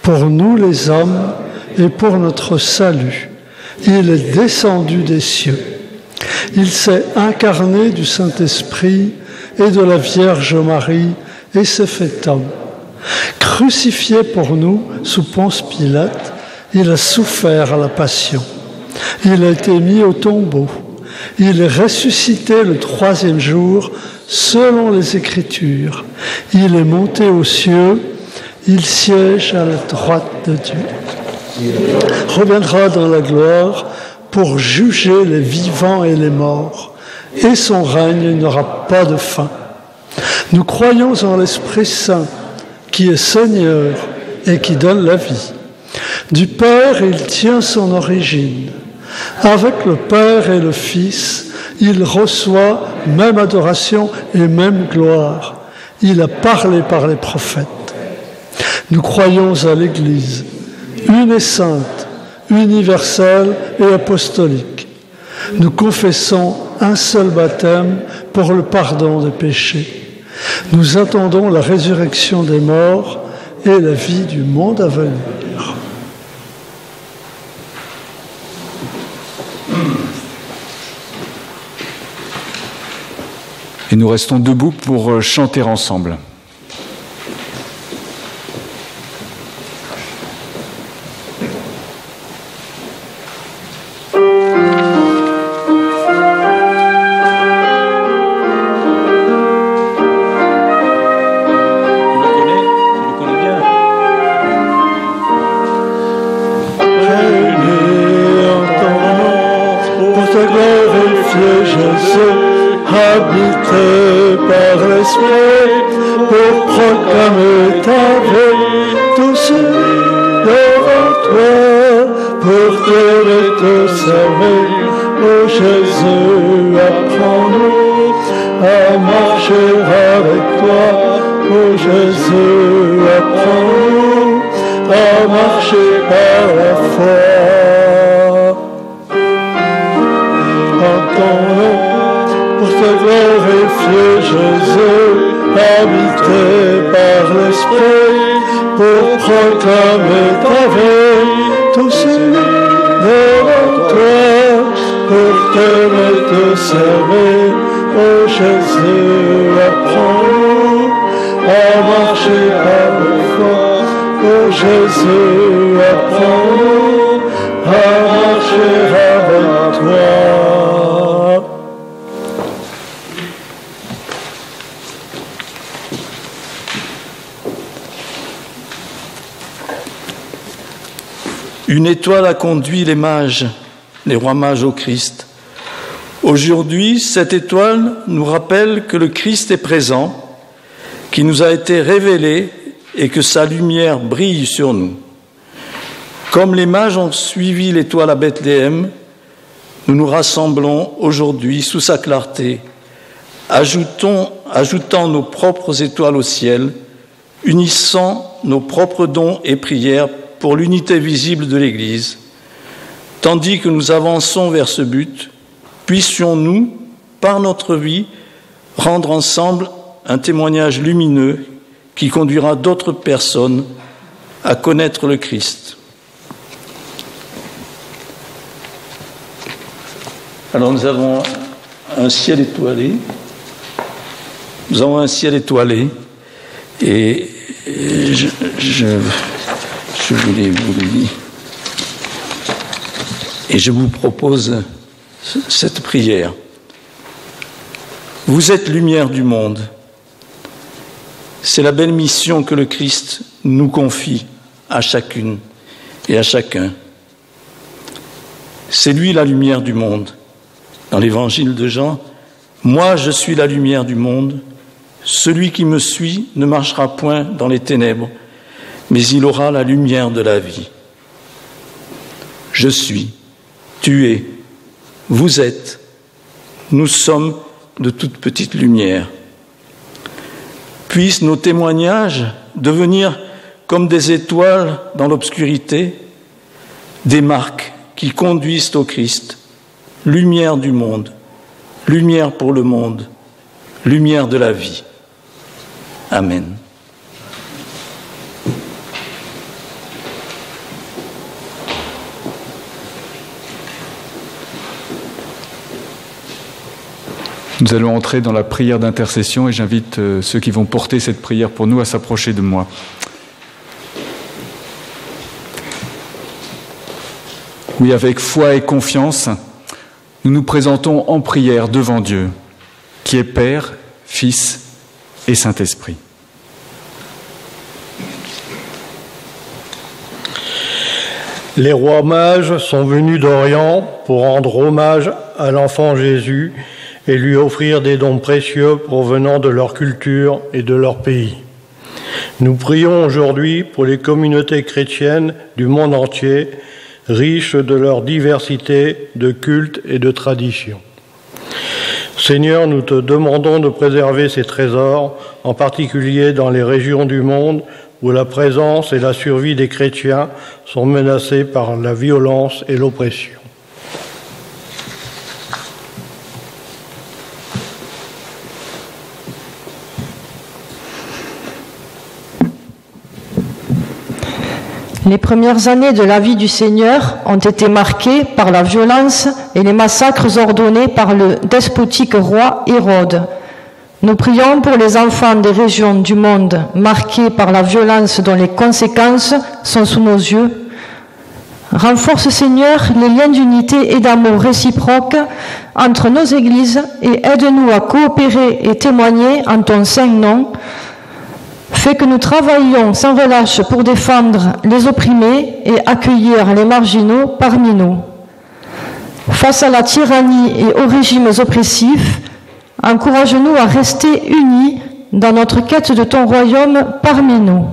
Speaker 9: pour nous les hommes et pour notre salut. Il est descendu des cieux. Il s'est incarné du Saint-Esprit et de la Vierge Marie et s'est fait homme. Crucifié pour nous sous Ponce Pilate, il a souffert à la Passion. Il a été mis au tombeau. Il est ressuscité le 3e jour selon les Écritures. Il est monté aux cieux. Il siège à la droite de Dieu. Reviendra dans la gloire pour juger les vivants et les morts. Et son règne n'aura pas de fin. Nous croyons en l'Esprit Saint, qui est Seigneur et qui donne la vie. Du Père, il tient son origine. Avec le Père et le Fils, il reçoit même adoration et même gloire. Il a parlé par les prophètes. Nous croyons à l'Église, une et sainte, universelle et apostolique. Nous confessons un seul baptême pour le pardon des péchés. Nous attendons la résurrection des morts et la vie du monde à venir.
Speaker 1: Et nous restons debout pour chanter ensemble.
Speaker 9: Habité par l'Esprit pour proclamer ta vie, tous devant toi, pour te servir. Oh Jésus, apprends-nous à marcher avec toi. Oh Jésus, apprends-nous à marcher par la foi. Entends-nous pour te glorifier, Jésus, habité par l'Esprit, pour proclamer ta vie, tous devant toi, pour t'aimer, te servir. Oh Jésus, apprends-nous à marcher avec toi. Oh Jésus, apprends-nous à marcher avec toi.
Speaker 10: Une étoile a conduit les mages, les rois mages au Christ. Aujourd'hui, cette étoile nous rappelle que le Christ est présent, qu'il nous a été révélé et que sa lumière brille sur nous. Comme les mages ont suivi l'étoile à Bethléem, nous nous rassemblons aujourd'hui sous sa clarté, ajoutant nos propres étoiles au ciel, unissant nos propres dons et prières pour l'unité visible de l'Église. Tandis que nous avançons vers ce but, puissions-nous, par notre vie, rendre ensemble un témoignage lumineux qui conduira d'autres personnes à connaître le Christ. Alors nous avons un ciel étoilé. Nous avons un ciel étoilé et je voulais vous le dire. Et je vous propose cette prière. Vous êtes lumière du monde. C'est la belle mission que le Christ nous confie à chacune et à chacun. C'est lui la lumière du monde. dans l'évangile de Jean, « Moi, je suis la lumière du monde. Celui qui me suit ne marchera point dans les ténèbres, mais il aura la lumière de la vie. » Je suis, tu es, vous êtes, nous sommes de toute petite lumière. Puissent nos témoignages devenir comme des étoiles dans l'obscurité, des marques qui conduisent au Christ, lumière du monde, lumière pour le monde, lumière de la vie. Amen.
Speaker 1: Nous allons entrer dans la prière d'intercession et j'invite ceux qui vont porter cette prière pour nous à s'approcher de moi. Oui, avec foi et confiance, nous nous présentons en prière devant Dieu, qui est Père, Fils et Saint-Esprit.
Speaker 7: Les rois mages sont venus d'Orient pour rendre hommage à l'enfant Jésus et lui offrir des dons précieux provenant de leur culture et de leur pays. Nous prions aujourd'hui pour les communautés chrétiennes du monde entier, riches de leur diversité de cultes et de traditions. Seigneur, nous te demandons de préserver ces trésors, en particulier dans les régions du monde où la présence et la survie des chrétiens sont menacées par la violence et l'oppression.
Speaker 11: Les premières années de la vie du Seigneur ont été marquées par la violence et les massacres ordonnés par le despotique roi Hérode. Nous prions pour les enfants des régions du monde marquées par la violence dont les conséquences sont sous nos yeux. Renforce, Seigneur, les liens d'unité et d'amour réciproque entre nos églises et aide-nous à coopérer et témoigner en ton saint nom. Fais que nous travaillions sans relâche pour défendre les opprimés et accueillir les marginaux parmi nous. Face à la tyrannie et aux régimes oppressifs, encourage-nous à rester unis dans notre quête de ton royaume parmi nous.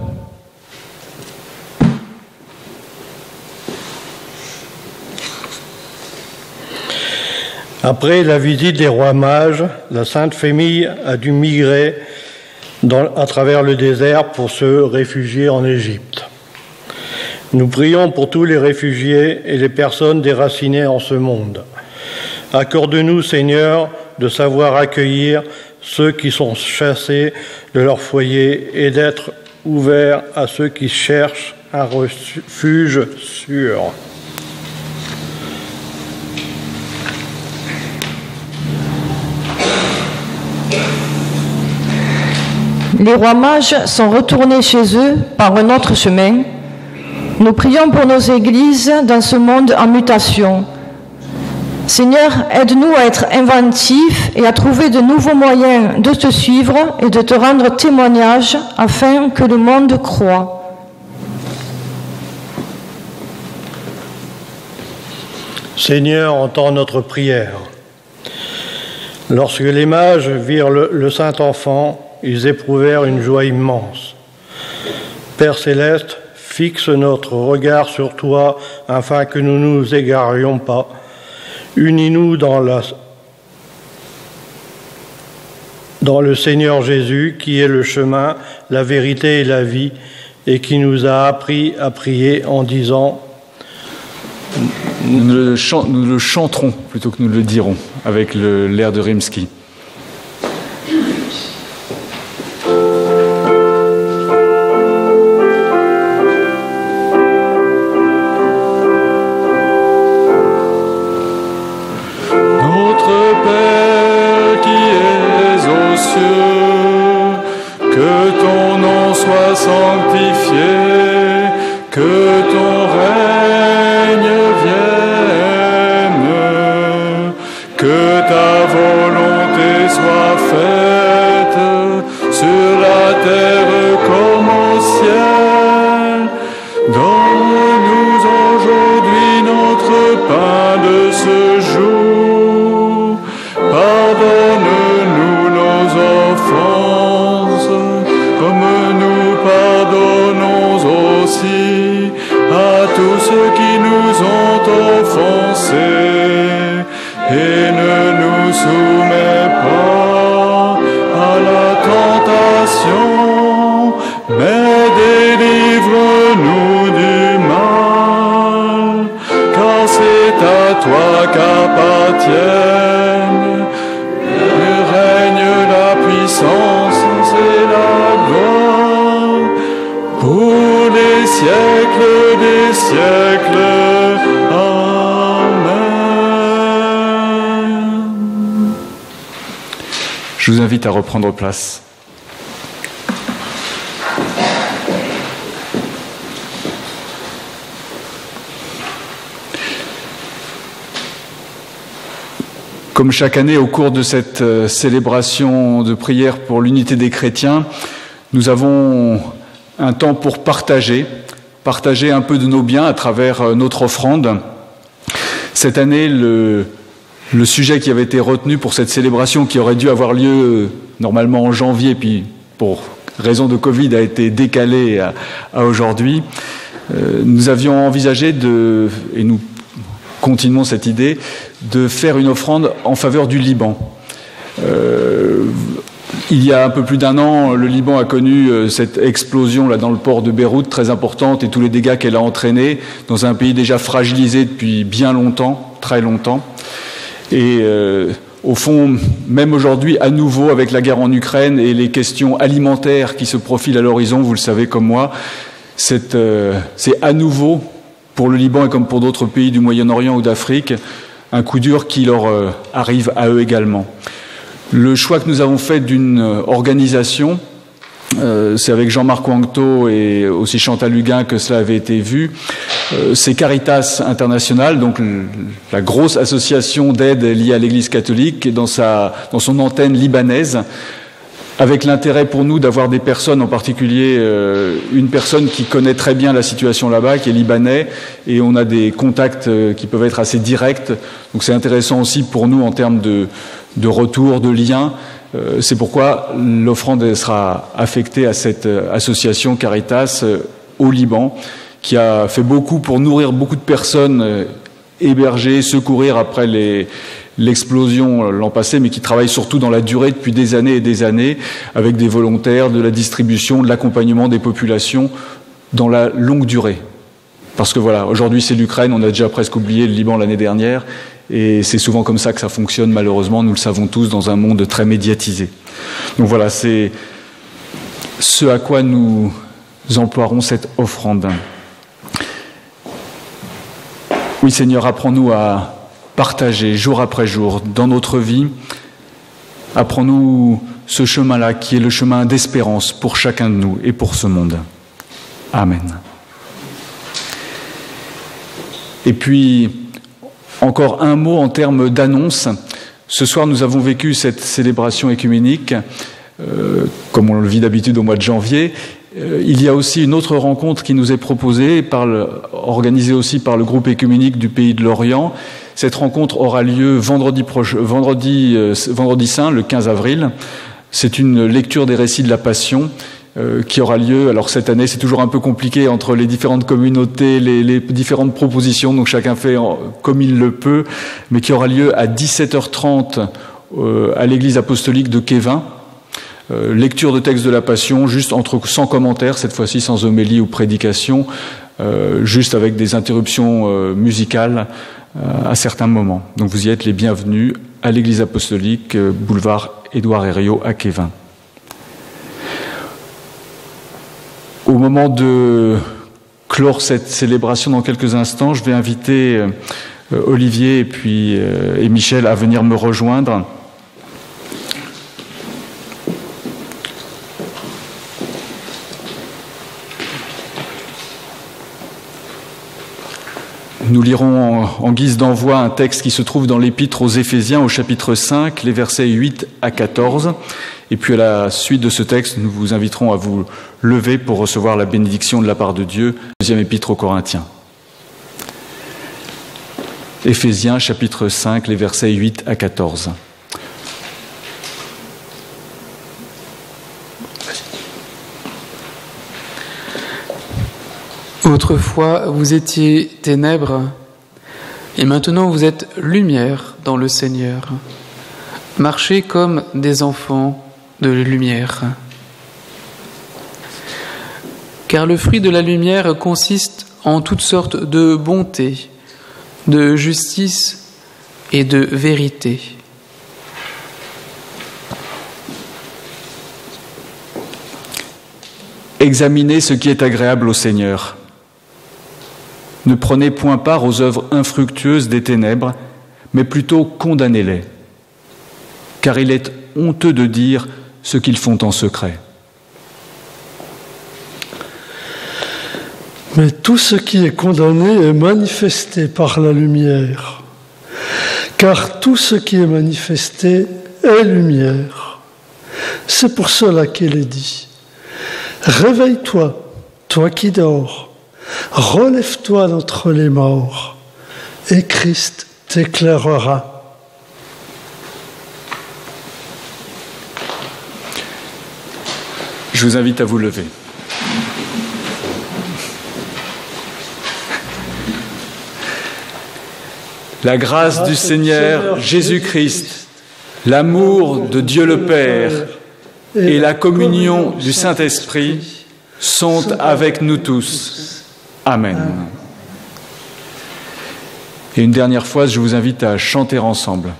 Speaker 7: Après la visite des rois mages, la Sainte Famille a dû migrer à travers le désert pour se réfugier en Égypte. Nous prions pour tous les réfugiés et les personnes déracinées en ce monde. Accorde-nous, Seigneur, de savoir accueillir ceux qui sont chassés de leur foyer et d'être ouverts à ceux qui cherchent un refuge sûr.
Speaker 11: Les rois mages sont retournés chez eux par un autre chemin. Nous prions pour nos églises dans ce monde en mutation. Seigneur, aide-nous à être inventifs et à trouver de nouveaux moyens de te suivre et de te rendre témoignage afin que le monde croie.
Speaker 7: Seigneur, entends notre prière. Lorsque les mages virent le Saint-Enfant, ils éprouvèrent une joie immense. Père céleste, fixe notre regard sur toi afin que nous ne nous égarions pas. Unis-nous dans le Seigneur Jésus, qui est le chemin, la vérité et la vie, et qui nous a appris à prier en disant...
Speaker 1: Nous le chanterons plutôt que nous le dirons, avec l'air de Rimsky.
Speaker 3: Donne-nous aujourd'hui notre pain de ce jour. ceux qui nous ont offensés, et ne nous soumets pas à la tentation, mais délivre-nous du mal, car c'est à toi qu'appartiennent le règne, la puissance et la gloire, pour les siècles des siècles. Amen.
Speaker 1: Je vous invite à reprendre place. Comme chaque année, au cours de cette célébration de prière pour l'unité des chrétiens, nous avons un temps pour partager un peu de nos biens à travers notre offrande. Cette année, le sujet qui avait été retenu pour cette célébration, qui aurait dû avoir lieu normalement en janvier, puis pour raison de Covid a été décalé à aujourd'hui, nous avions envisagé et nous continuons cette idée, de faire une offrande en faveur du Liban. Il y a un peu plus d'un an, le Liban a connu cette explosion là dans le port de Beyrouth, très importante, et tous les dégâts qu'elle a entraînés dans un pays déjà fragilisé depuis bien longtemps, très longtemps. Et au fond, même aujourd'hui, à nouveau, avec la guerre en Ukraine et les questions alimentaires qui se profilent à l'horizon, vous le savez comme moi, c'est à nouveau, pour le Liban et comme pour d'autres pays du Moyen-Orient ou d'Afrique, un coup dur qui leur arrive à eux également. Le choix que nous avons fait d'une organisation, c'est avec Jean-Marc Wangto et aussi Chantal Huguin que cela avait été vu, c'est Caritas International, donc la grosse association d'aide liée à l'Église catholique dans son antenne libanaise, avec l'intérêt pour nous d'avoir des personnes, en particulier une personne qui connaît très bien la situation là-bas, qui est libanais, et on a des contacts qui peuvent être assez directs. Donc c'est intéressant aussi pour nous en termes de retour, de lien. C'est pourquoi l'offrande sera affectée à cette association Caritas au Liban, qui a fait beaucoup pour nourrir beaucoup de personnes hébergées, secourir après l'explosion l'an passé, mais qui travaille surtout dans la durée depuis des années et des années, avec des volontaires, de la distribution, de l'accompagnement des populations dans la longue durée. Parce que voilà, aujourd'hui c'est l'Ukraine, on a déjà presque oublié le Liban l'année dernière, et c'est souvent comme ça que ça fonctionne, malheureusement, nous le savons tous, dans un monde très médiatisé. Donc voilà, c'est ce à quoi nous emploierons cette offrande. Oui Seigneur, apprends-nous à partager jour après jour dans notre vie. Apprends-nous ce chemin-là qui est le chemin d'espérance pour chacun de nous et pour ce monde. Amen. Et puis, encore un mot en termes d'annonce. Ce soir, nous avons vécu cette célébration écuménique, comme on le vit d'habitude au mois de janvier. Il y a aussi une autre rencontre qui nous est proposée, organisée aussi par le groupe écuménique du Pays de l'Orient. Cette rencontre aura lieu vendredi saint, le 15 avril. C'est une lecture des récits de la Passion qui aura lieu. Alors cette année, c'est toujours un peu compliqué entre les différentes communautés, les différentes propositions, donc chacun fait comme il le peut, mais qui aura lieu à 17h30 à l'église apostolique de Kévin. Lecture de texte de la Passion, juste sans commentaires, cette fois-ci sans homélie ou prédication, juste avec des interruptions musicales à certains moments. Donc vous y êtes les bienvenus à l'église apostolique, boulevard Édouard Herriot à Kévin. Au moment de clore cette célébration dans quelques instants, je vais inviter Olivier et Michel à venir me rejoindre. Nous lirons en guise d'envoi un texte qui se trouve dans l'Épître aux Éphésiens au chapitre 5, les versets 8 à 14. Et puis à la suite de ce texte, nous vous inviterons à vous lever pour recevoir la bénédiction de la part de Dieu. Deuxième Épître aux Corinthiens. Éphésiens chapitre 5, les versets 8 à 14.
Speaker 8: Autrefois, vous étiez ténèbres, et maintenant vous êtes lumière dans le Seigneur. Marchez comme des enfants de lumière. Car le fruit de la lumière consiste en toutes sortes de bonté, de justice et de vérité.
Speaker 1: Examinez ce qui est agréable au Seigneur. Ne prenez point part aux œuvres infructueuses des ténèbres, mais plutôt condamnez-les, car il est honteux de dire ce qu'ils font en secret.
Speaker 9: Mais tout ce qui est condamné est manifesté par la lumière, car tout ce qui est manifesté est lumière. C'est pour cela qu'il est dit : réveille-toi, toi qui dors, relève-toi d'entre les morts, et Christ t'éclairera.
Speaker 1: Je vous invite à vous lever. La grâce du Seigneur Jésus-Christ, l'amour de Dieu le Père et la communion du Saint-Esprit sont avec nous tous. Amen. Et une dernière fois, je vous invite à chanter ensemble.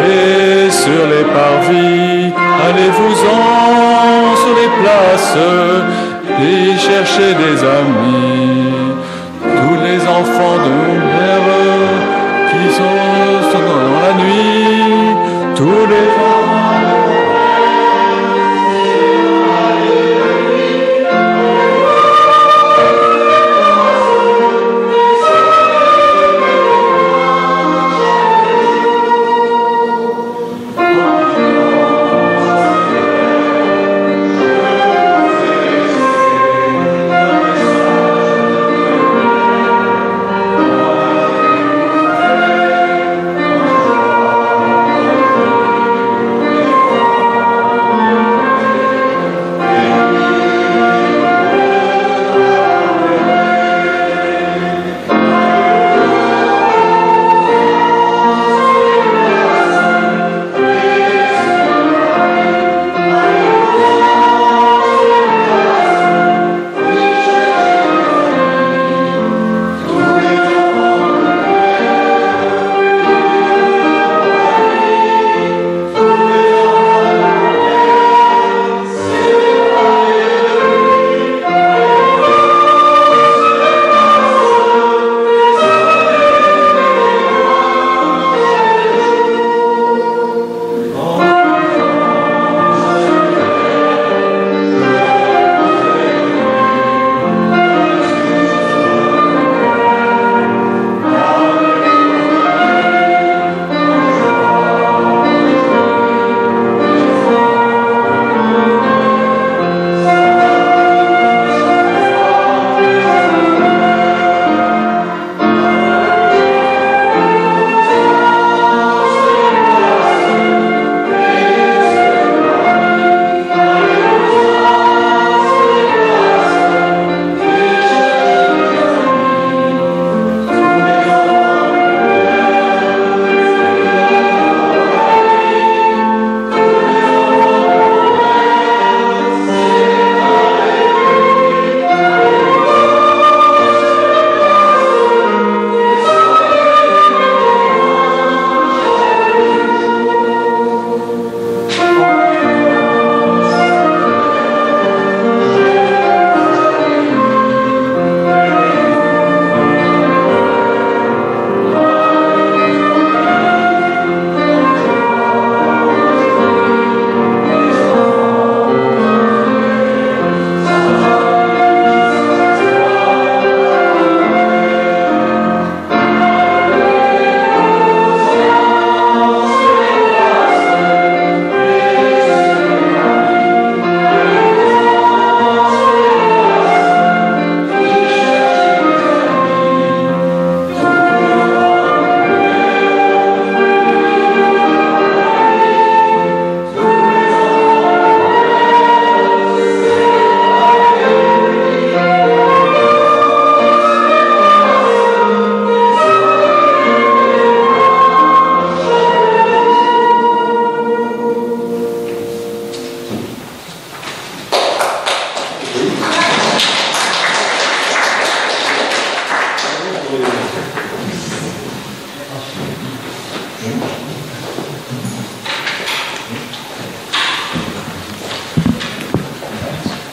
Speaker 3: Et sur les parvis, allez-vous-en sur les places et cherchez des amis, tous les enfants de mère qui sont dans la nuit, tous les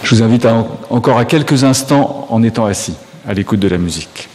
Speaker 1: Je vous invite encore à quelques instants en étant assis, à l'écoute de la musique.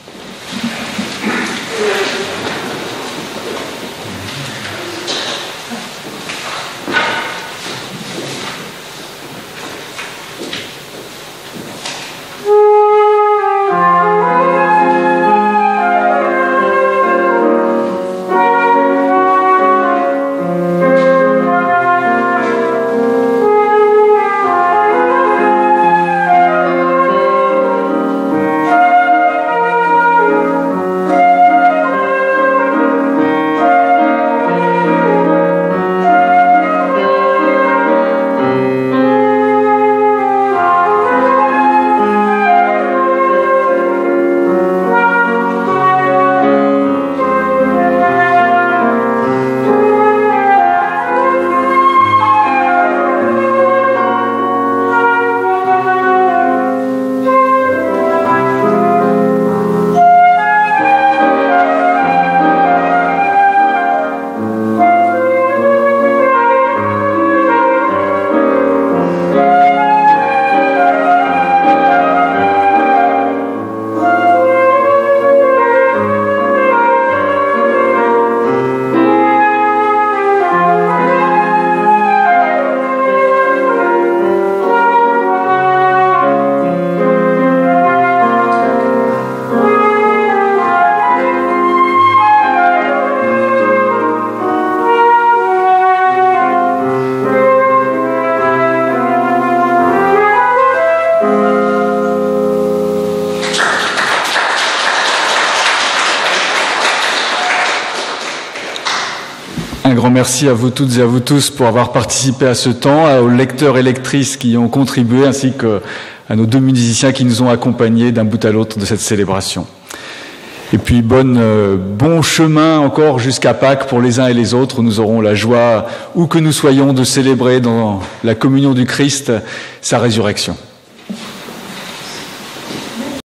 Speaker 1: Un grand merci à vous toutes et à vous tous pour avoir participé à ce temps, aux lecteurs et lectrices qui y ont contribué, ainsi qu'à nos deux musiciens qui nous ont accompagnés d'un bout à l'autre de cette célébration. Et puis bon chemin encore jusqu'à Pâques pour les uns et les autres, où nous aurons la joie, où que nous soyons, de célébrer dans la communion du Christ sa résurrection.